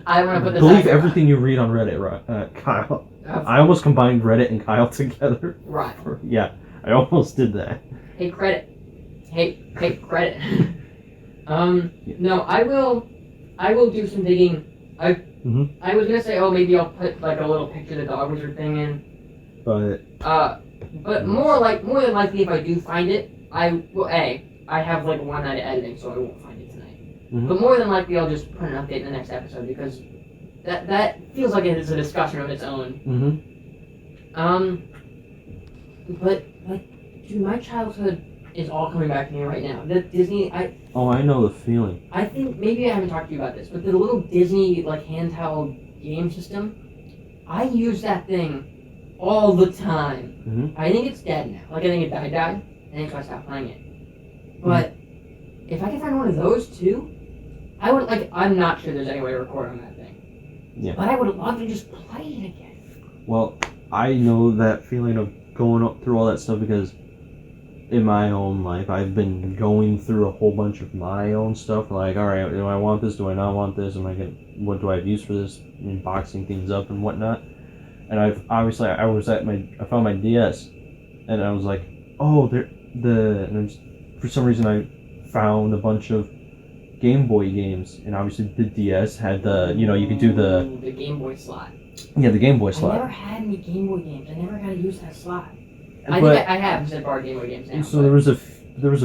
I want to put this. Believe everything you read on Reddit, right, Kyle. I almost combined Reddit and Kyle together. Right. Yeah, I almost did that. Hey, credit. Hey, credit. No, I will do some digging. I was gonna say, maybe I'll put like a little picture of the dog wizard thing in. But more than likely, if I do find it, I have like one night of editing, so I won't find it tonight. But more than likely, I'll just put an update in the next episode because that feels like it is a discussion of its own. But like, dude, my childhood is all coming back to me right now. The Disney, I know the feeling. I think maybe I haven't talked to you about this, but the little Disney like handheld game system, I use that thing all the time. I think it's dead now. Like I think it died. I think so I stopped playing it. But if I can find one of those too, I would like. I'm not sure there's any way to record on that thing. Yeah. But I would love to just play it again. Well, I know that feeling of going up through all that stuff because in my own life, I've been going through a whole bunch of my own stuff. Like, all right, do I want this? Do I not want this? What do I have use for this? And boxing things up and whatnot. And I found my DS, and I was like, for some reason I found a bunch of Game Boy games, and obviously the DS had you could do the Game Boy slot. Yeah, the Game Boy slot. I never had any Game Boy games. I never got to use that slot. I think I have instead of our Game Boy games now. So there was a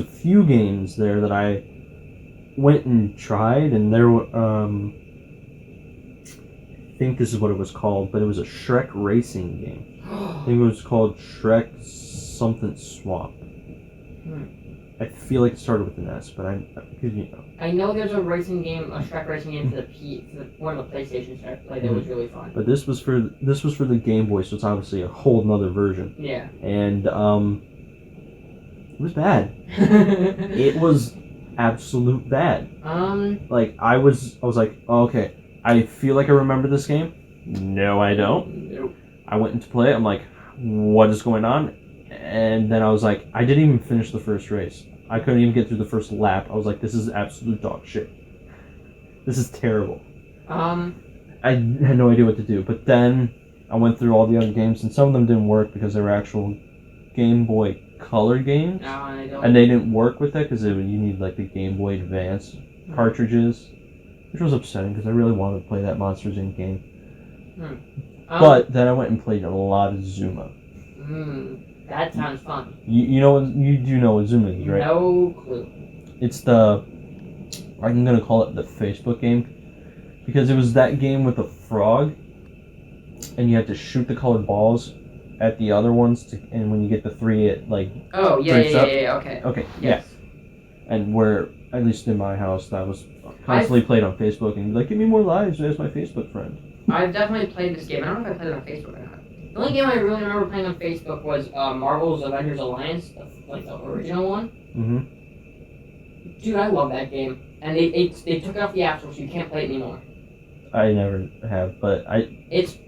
few games there that I went and tried, and there were I think this is what it was called, but it was a Shrek racing game. I think it was called Shrek something Swamp. I feel like it started with an S, but I know there's a racing game, a Shrek racing game for one of the PlayStations I played that was really fun. But this was for the Game Boy, so it's obviously a whole nother version. Yeah. And it was bad. It was absolute bad. Like I was like, oh, okay, I feel like I remember this game. No, I don't. Nope. I went into play it. I'm like, what is going on? And then I was like, I didn't even finish the first race. I couldn't even get through the first lap. I was like, this is absolute dog shit. This is terrible. I had no idea what to do. But then I went through all the other games, and some of them didn't work because they were actual Game Boy Color games. And they didn't work with that because you need like the Game Boy Advance cartridges, which was upsetting because I really wanted to play that Monsters Inc. game. But then I went and played a lot of Zuma. That sounds fun. You do know what Zuma is, right? No clue. It's I'm gonna call it the Facebook game, because it was that game with a frog, and you had to shoot the colored balls at the other ones, and when you get the three, it like okay, yes. Yeah. And where, at least in my house, that was constantly played on Facebook, and like, give me more lives as my Facebook friend. I've definitely played this game. I don't know if I played it on Facebook or not. The only game I really remember playing on Facebook was Marvel's Avengers Alliance, like the original one. Dude, I love that game. And they took it off the App Store, so you can't play it anymore. I never have, but It's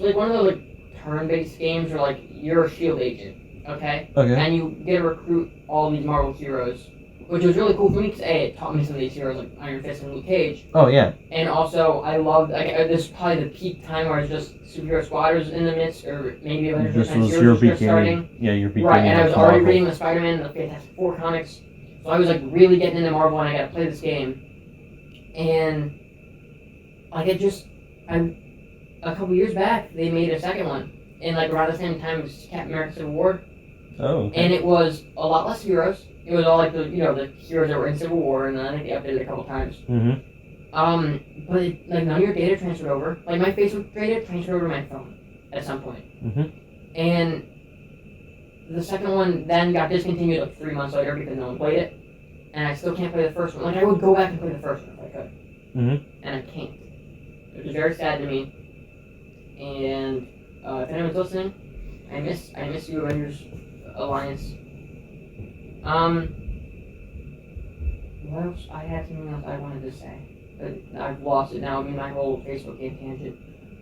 like one of those like turn-based games where like you're a shield agent, okay? Okay. And you get to recruit all these Marvel heroes, which was really cool for me because it taught me some of these heroes like Iron Fist and Luke Cage. Oh yeah. And also, I loved like this is probably the peak time where it's just superhero squad was in the midst, or maybe Avengers This Defense was Heroes your was just beginning. starting. Yeah, your beginning. Right, and I was of already Marvel. reading the Spider-Man and the Fantastic Four comics, so I was like really getting into Marvel, and I got to play this game. And like a couple years back, they made a second one, and like around the same time as Captain America: Civil War, Oh. Okay. and it was a lot less heroes. It was all like the the heroes that were in Civil War, and then I think they updated it a couple times. Mhm. But like none of your data transferred over. Like my Facebook data transferred over to my phone at some point. Mhm. And the second one then got discontinued like 3 months later because no one played it, and I still can't play the first one. Like I would go back and play the first one if I could, Mhm. and I can't. Which is very sad to me. And if anyone's listening, I miss you, Avengers Alliance. What else? I had something else I wanted to say, but I've lost it now. I mean, my whole Facebook game tangent.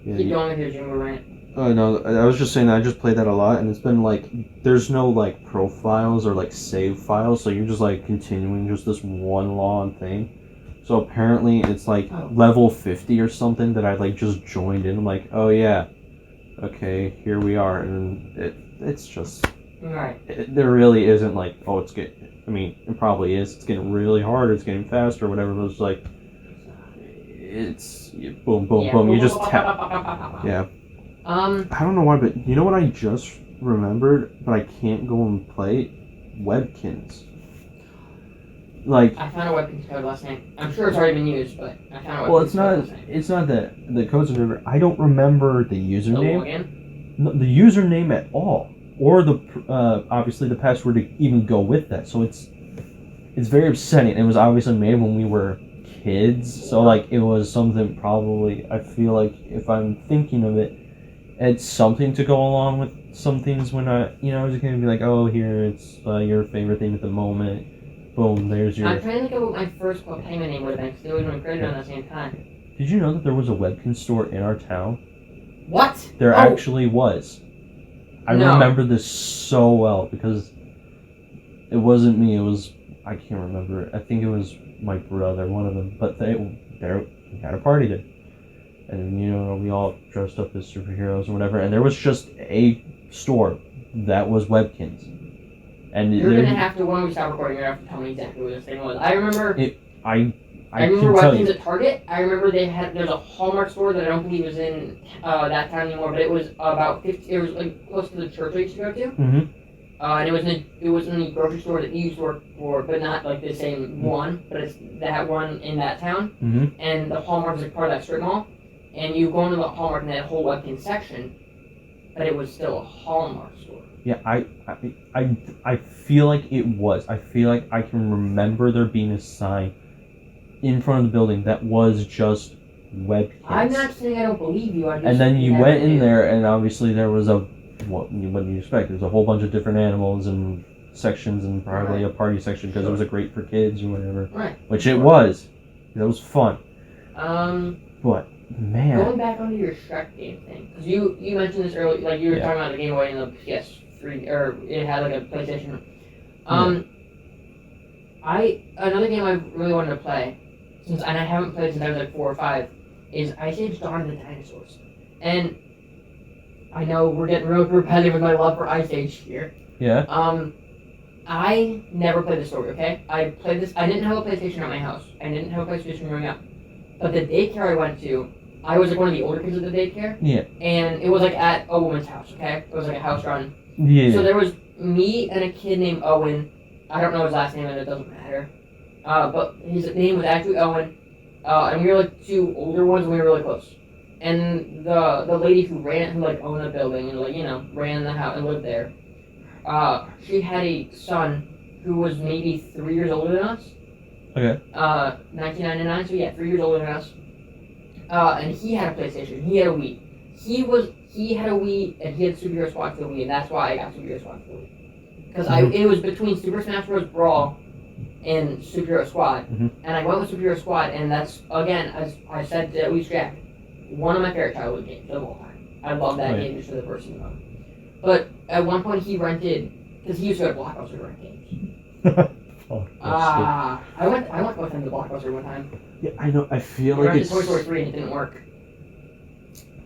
Yeah, Keep going with your Jingle rant. Oh no, I was just saying that I just played that a lot, and it's been like there's no like profiles or like save files, so you're just like continuing just this one long thing. So apparently it's like level 50 or something that I like just joined in. I'm like, oh yeah, okay, here we are, and it's just Right. there really isn't like, oh, it's getting. I mean, it probably is. It's getting really hard. It's getting faster, whatever. But it's like it's boom, boom, Yeah. boom. You just tap. Yeah. I don't know why, but you know what I just remembered, but I can't go and play? Webkins. Like, I found a Webkins code last night. I'm sure it's already been used, but I found a Webkins well, it's code not. last night. It's not that the codes are different. I don't remember the The username. login? No, the username at all, or the obviously the password to even go with that. So it's very upsetting. It was obviously made when we were kids, so like it was something probably. I feel like if I'm thinking of it, it's something to go along with some things when I was gonna be like, oh, here it's your favorite thing at the moment. Boom, there's your. I'm trying to think of what my first payment name would have been, because they would have been created around the same time. Did you know that there was a Webkins store in our town? What? There Oh. actually was. I No. remember this so well because it wasn't me. It was I can't remember. I think it was my brother, one of them. But we had a party there, and we all dressed up as superheroes or whatever. And there was just a store that was Webkins. And You're going to have to, when we stop recording, you're going to have to tell me exactly what this thing was. I remember... I can remember tell Webkins you. at Target. I remember there's a Hallmark store that I don't believe was in that town anymore, but it was about 50... It was like close to the church I used to go to. Mm-hmm. And it was in the grocery store that you used to work for, but not like the same one, but it's that one in that town. Mm-hmm. And the Hallmark is like part of that strip mall. And you go into the Hallmark and that whole Webkins section, but it was still a Hallmark store. Yeah, I feel like it was. I feel like I can remember there being a sign in front of the building that was just Webkins. I'm not saying I don't believe you. I just And then you never went in knew. there, and obviously there was what do you expect? There's a whole bunch of different animals and sections, and probably a party section because it was a great for kids or whatever. Right. Which it was. That was fun. But man, Going back onto your Shrek game thing, because you mentioned this earlier, like you were talking about the Game Boy and the PS3, or it had like a PlayStation. Another game I really wanted to play, and I haven't played since I was like 4 or 5, is Ice Age: Dawn of the Dinosaurs. And I know we're getting real repetitive with my love for Ice Age here. Yeah. I never played the story. Okay, I played this. I didn't have a PlayStation at my house. I didn't have a PlayStation growing up. But the daycare I went to, I was like one of the older kids at the daycare. Yeah. And it was like at a woman's house. Okay, it was like a house run. Yeah. So there was me and a kid named Owen. I don't know his last name, and it doesn't matter. But his name was actually Owen. And we were like 2 older ones, and we were really close. And the lady who owned the building and ran the house and lived there. She had a son who was maybe 3 years older than us. Okay. 1999, so yeah, 3 years older than us. And he had a PlayStation. He had a Wii. He had a Wii, and he had Superhero Squad for the Wii, and that's why I got Superhero Squad for the Wii. Because it was between Super Smash Bros. Brawl in Superhero Squad, Mhm. and I went with Superhero Squad, and that's, again, as I said to at least Jack, one of my favorite childhood games of all time. I love that game just for the person mode. But at one point he rented, because he used to go to Blockbuster to rent games. I went with him to Blockbuster one time. Yeah, I know. I feel He like rented it's Toy Story 3 and it didn't work.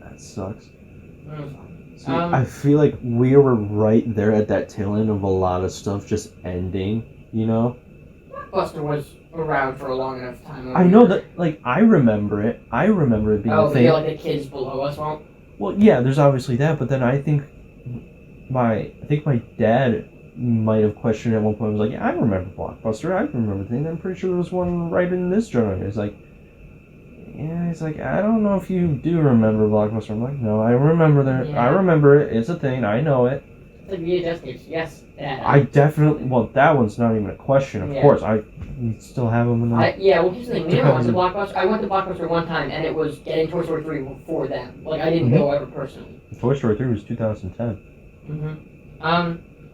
that sucks. It was fun. See, I feel like we were right there at that tail end of a lot of stuff just ending. You know. Blockbuster was around for a long enough time. I know that. Like I remember it. I remember it being a thing. Oh, like the kids below us won't. Well, yeah. There's obviously that, but then I think my dad might have questioned at one point. Was like, yeah, I remember Blockbuster. I remember things. I'm pretty sure there was one right in this joint. It's like. Yeah, he's like, I don't know if you do remember Blockbuster. I'm like, no, I remember there. Yeah. I remember it. It's a thing. I know it. It's like VHS tapes. Yes, Dad. I definitely. Well, that one's not even a question. Of course, I still have them. In the... Yeah, well, here's the thing. We never went to Blockbuster. I went to Blockbuster one time, and it was getting Toy Story 3 for them. Like, I didn't go ever personally. Toy Story 3 was 2010.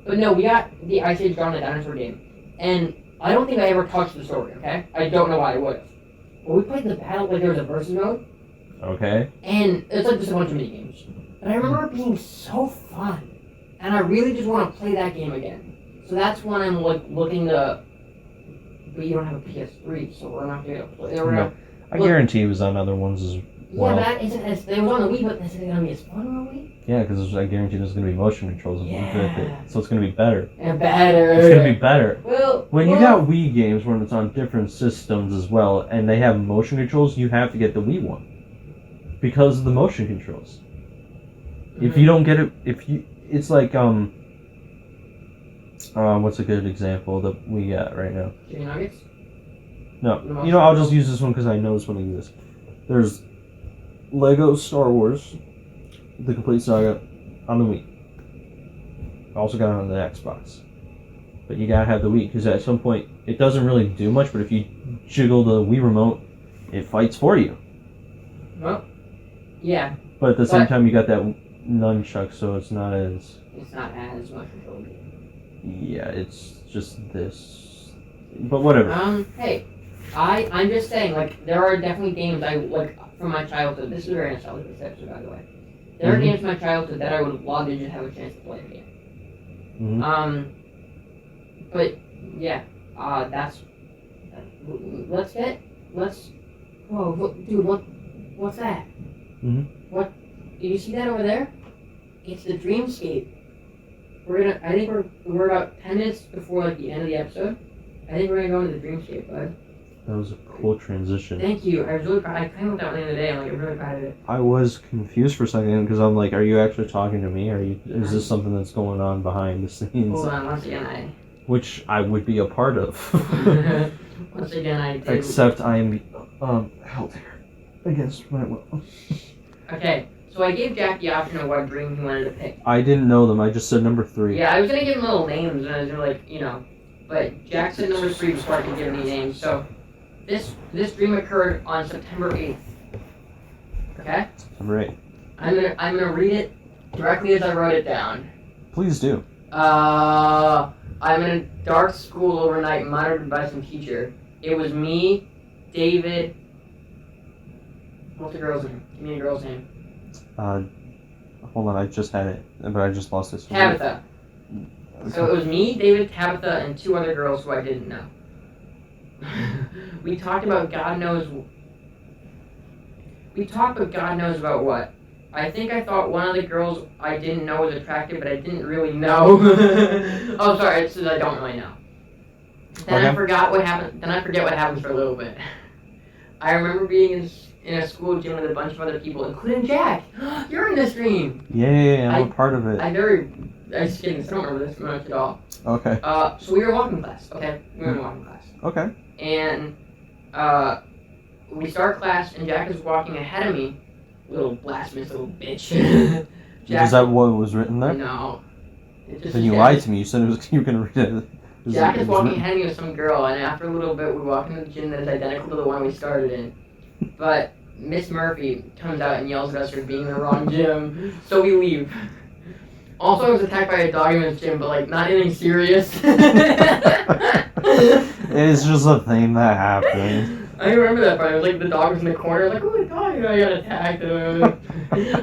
But no, we got the Ice Age Dawn of the Dinosaur game, and I don't think I ever touched the story. Okay, I don't know why I would have. But we played the battle like there was a versus mode. Okay. And it's like just a bunch of mini games. But I remember it being so fun, and I really just want to play that game again. So that's when I'm like looking to. But you don't have a PS3, so we're not going to play. No. I guarantee it was on other ones as well. Yeah, but that isn't as. It was on the Wii, but is it going to be as fun on the Wii? Yeah, because I guarantee there's going to be motion controls with Yeah. it, so it's going to be better. And better. It's going to be better. Well, When you got Wii games when it's on different systems as well, and they have motion controls, you have to get the Wii one because of the motion controls. If you don't get it, it's like what's a good example that we got right now? Chicken nuggets? No, I'll just use this one because I know this one exists. There's Lego Star Wars, the complete saga, on the Wii. I also got it on the Xbox. But you gotta have the Wii, because at some point, it doesn't really do much, but if you jiggle the Wii remote, it fights for you. Well, yeah. But at the same time, you got that nunchuck, so it's not as... It's not as much control. Yeah, it's just this. But whatever. Hey, I'm just saying, like, there are definitely games I, like, from my childhood. This is very nostalgic, this episode, by the way. There are games from my childhood that I would love to just have a chance to play again. But, yeah, whoa, look, dude, what's that? What, did you see that over there? It's the Dreamscape. I think we're about 10 minutes before, like, the end of the episode. I think we're gonna go into the Dreamscape, bud. That was a cool transition. Thank you. I was really proud. I came up with that one the other day. I'm like, really proud of it. I was confused for a second because I'm like, are you actually talking to me? Is this something that's going on behind the scenes? Hold on, once again, Which I would be a part of. Once again, I did. Except I am held here against my will. Okay, so I gave Jack the option of what dream he wanted to pick. I didn't know them. I just said number 3. Yeah, I was gonna give him little names, and I was like, but Jack said number 3 before I could give any names. So this dream occurred on September 8th. Okay. September 8th. I'm gonna read it directly as I wrote it down. Please do. I'm in a dark school overnight, monitored by some teacher. It was me, David. What's the girl's name? Give me a girl's name. Hold on, I just had it, but I just lost it. Tabitha. Okay. So it was me, David, Tabitha, and 2 other girls who I didn't know. We talked about God knows about what. I think I thought one of the girls I didn't know was attractive, but I didn't really know. Oh, sorry, it says I don't really know. Then I forgot what happened. Then I forget what happened for a little bit. I remember being in a school gym with a bunch of other people, including Jack. You're in this dream. Yeah, I'm a part of it. I just kidding. I don't remember this much at all. Okay. So we were in walking class. Okay, we were in walking class. Okay. And we start class, and Jack is walking ahead of me. Little blasphemous little bitch. Is that what was written there? No. Then you lied to me. You said you were going to read it. Jack is walking ahead of me with some girl, and after a little bit, we walk into the gym that is identical to the one we started in. But Miss Murphy comes out and yells at us for being in the wrong gym, so we leave. Also, I was attacked by a dog in this gym, but like not anything serious. It's just a thing that happens. I remember that part. It was like the dog was in the corner, like, oh my god, I got attacked.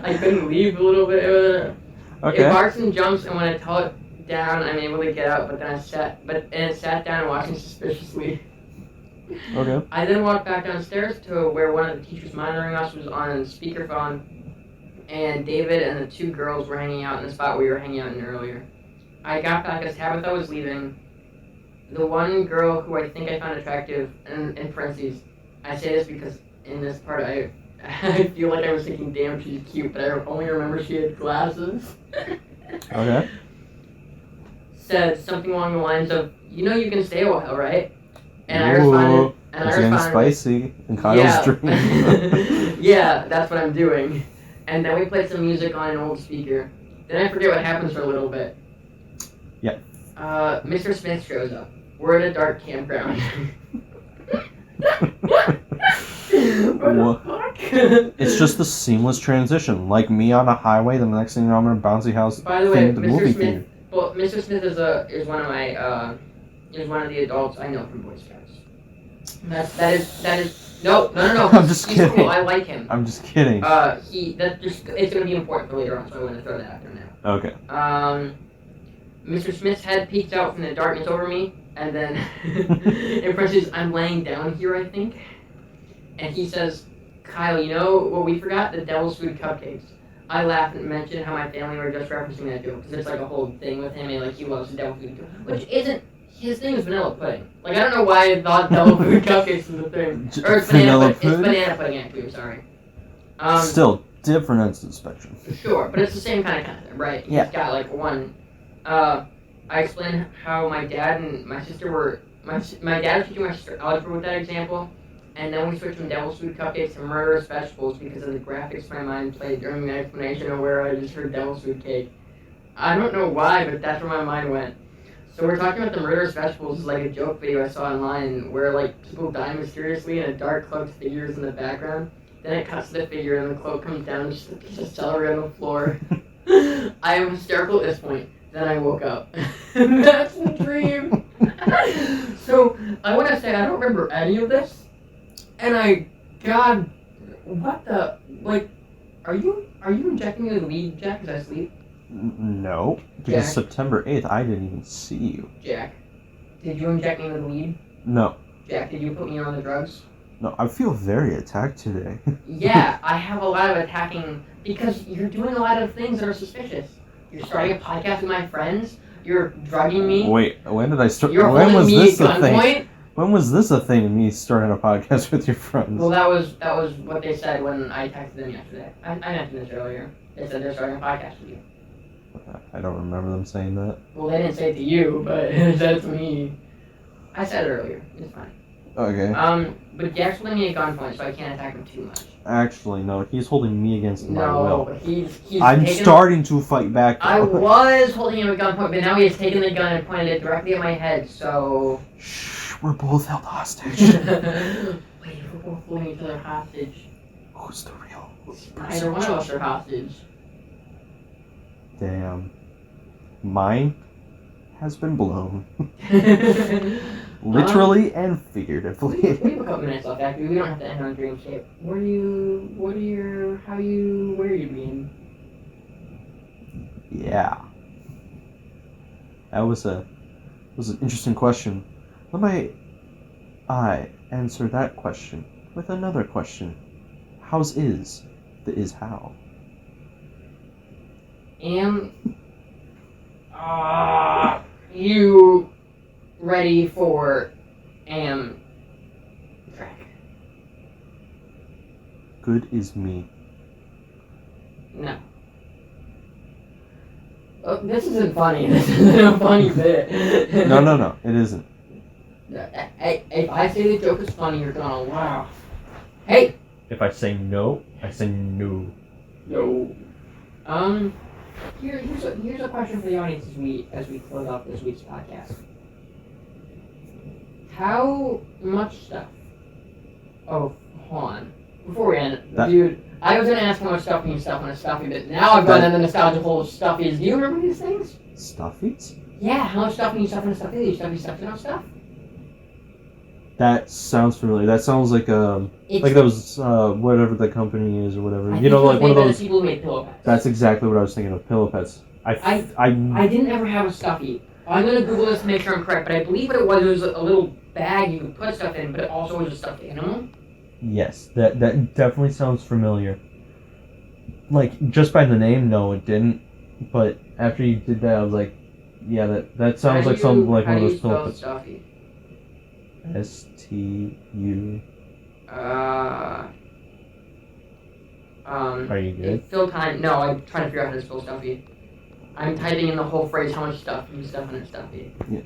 I couldn't leave a little bit. It Okay. barks and jumps, and when I tell it down, I'm able to get out. But then it sat down and watched me suspiciously. Okay. I then walked back downstairs to where one of the teachers monitoring us was on speakerphone, and David and the two girls were hanging out in the spot we were hanging out in earlier. I got back as Tabitha was leaving. The one girl who I think I found attractive, and in parentheses, I say this because in this part I feel like I was thinking, damn, she's cute, but I only remember she had glasses. Okay. Said something along the lines of, you know you can stay a while, right? And I Ooh, responded, it's getting spicy in Kyle's yeah. dream. Yeah, that's what I'm doing. And then we played some music on an old speaker. Then I forget what happens for a little bit. Yeah. Mr. Smith shows up. We're at a dark campground. What the fuck? It's just the seamless transition. Like me on a highway, then the next thing you know, I'm in a bouncy house. By the way, the Mr. movie Smith. theater. Well, Mr. Smith is one of my is one of the adults I know from Boy Scouts. That is no. I'm just He's kidding. cool. I like him. I'm just kidding. It's gonna be important for later on, so I want to throw that out there now. Okay. Mr. Smith's head peeked out from the darkness over me, and then in parentheses, I'm laying down here, I think. And he says, Kyle, you know what we forgot? The Devil's Food Cupcakes. I laughed and mentioned how my family were just referencing that joke, because it's like a whole thing with him, and like he loves the Devil Food Cupcakes, which isn't, his thing is vanilla pudding. Like, I don't know why I thought Devil Food Cupcakes was the thing. Or it's banana pudding. It's banana pudding, actually, I'm sorry. Still, different ends of the spectrum. Sure, but it's the same kind of concept, right? Yeah. He's got like one. I explained how my dad and my sister were. My dad was teaching my sister algebra with that example, and then we switched from Devil's Food Cupcakes to murderous vegetables because of the graphics my mind played during the explanation of where I just heard Devil's Food Cake. I don't know why, but that's where my mind went. So we're talking about the murderous vegetables is like a joke video I saw online where like people die mysteriously and a dark cloaked figure is in the background. Then it cuts to the figure and the cloak comes down, just a piece of celery on the floor. I am hysterical at this point. Then I woke up. That's the dream. So I want to say I don't remember any of this, and God, what the, like, are you injecting me with weed, Jack, as I sleep? No, because Jack. September 8th, I didn't even see you. Jack, did you inject me with weed? No. Jack, did you put me on the drugs? No, I feel very attacked today. Yeah, I have a lot of attacking because you're doing a lot of things that are suspicious. You're starting a podcast with my friends. You're drugging me. Wait, when did I start? You're when holding was me this at a thing? gunpoint. When was this a thing? Me starting a podcast with your friends? Well, that was what they said when I texted them yesterday. I mentioned this earlier. They said they're starting a podcast with you. I don't remember them saying that. Well, they didn't say it to you, but they said it to me. I said it earlier. It's fine. Okay. But Jack's holding me at gunpoint, so I can't attack him too much. Actually, no. He's holding me against my will. No, he's I'm taken, starting to fight back. I was holding him at gunpoint, but now he has taken the gun and pointed it directly at my head, so... Shh, we're both held hostage. Wait, we're both holding each other hostage. Who's the real Neither one of us are hostage. Damn. Mine has been blown. Literally and figuratively. We have a couple minutes left, actually. We don't have to end on Dreamscape. Where are you being? Yeah. That was an interesting question. Let I answer that question with another question. How's is? The is how. You ready for track? Good is me. No. Oh, this isn't funny. This isn't a funny bit. No, it isn't. If I say the joke is funny, you're gonna laugh. Hey! If I say no, I say no. No. Here's a question for the audience as we close out this week's podcast. How much stuff? Oh, hold on. Before we end, dude, I was gonna ask how much stuffing you stuff on a stuffy, but now I've gone down the nostalgia hole of stuffies. Do you remember these things? Stuffies? Yeah, how much stuffing you stuff on a stuffy? You stuff in on stuff? That sounds familiar. That sounds like It's, those whatever the company is or whatever. I You think know, it was like one of made by those. the people who made pillow pets. That's exactly what I was thinking of. Pillow pets. I didn't ever have a stuffy. I'm gonna Google this to make sure I'm correct, but I believe what it was a little bag you could put stuff in, but it also was a stuffed animal. Yes, that definitely sounds familiar. Like just by the name, no, it didn't. But after you did that, I was like, yeah, that sounds like some like one of those pillow pets. Stuffy? STU. Uh. Are you good? Fill time. No, I'm trying to figure out how to spell stuffy. I'm typing in the whole phrase, how much stuff you stuff in a stuffy. Yeah.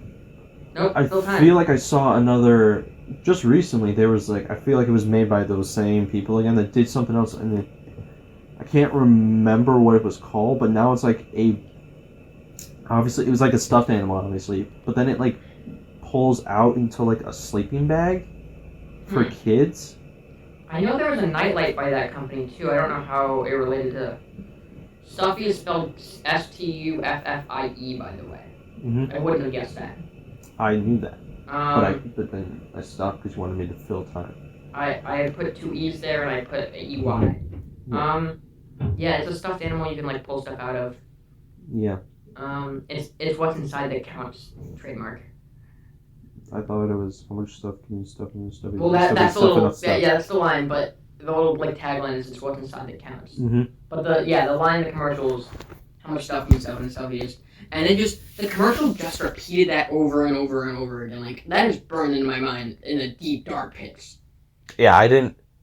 Nope, fill time. I feel like I saw another, just recently, there was like, I feel like it was made by those same people again that did something else, and I can't remember what it was called, but now it's like obviously, it was like a stuffed animal, obviously, but then it like pulls out into like a sleeping bag for kids. I know there was a nightlight by that company too. I don't know how it related to. Stuffy is spelled Stuffie, by the way. Mm-hmm. I wouldn't have guessed that. I knew that, but then I stopped because you wanted me to fill time. I put 2 E's there and I put a EY. Yeah. Yeah, it's a stuffed animal you can like pull stuff out of. Yeah. It's what's inside that counts. Trademark. I thought it was how much stuff can you stuff in your stuffy? Well, that's the little that's the line, but the little like tagline is it's what's inside that counts. Mm-hmm. But the line in the commercials, how much stuff can you stuff in a stuffy is, and the commercial just repeated that over and over and over again. Like that is burned into my mind in the deep dark pits. Yeah,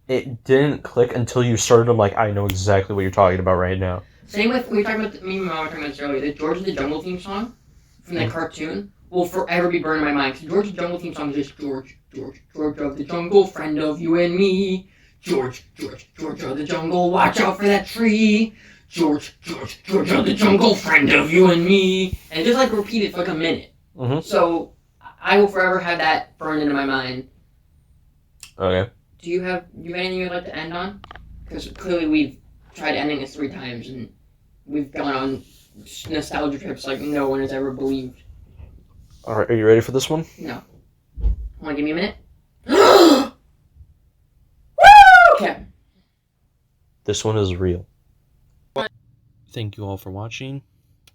it didn't click until you started. I'm like, I know exactly what you're talking about right now. Same with we were talking about me and my mom were talking about this earlier. The George of the Jungle theme song from that cartoon will forever be burned in my mind. Because George of the Jungle theme song is just George of the Jungle, friend of you and me. George of the Jungle, watch out for that tree. George of the Jungle, friend of you and me. And just like repeated for like a minute. Mm-hmm. So I will forever have that burned into my mind. Okay. Do you have anything you'd like to end on? Because clearly we've tried ending this 3 times and we've gone on nostalgia trips like no one has ever believed. Alright, are you ready for this one? No. Want to give me a minute? Okay. This one is real. Thank you all for watching.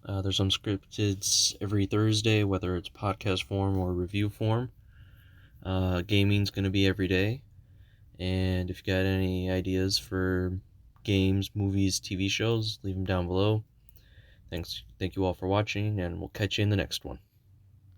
There's unscripted every Thursday, whether it's podcast form or review form. Gaming's going to be every day. And if you got any ideas for games, movies, TV shows, leave them down below. Thank you all for watching, and we'll catch you in the next one.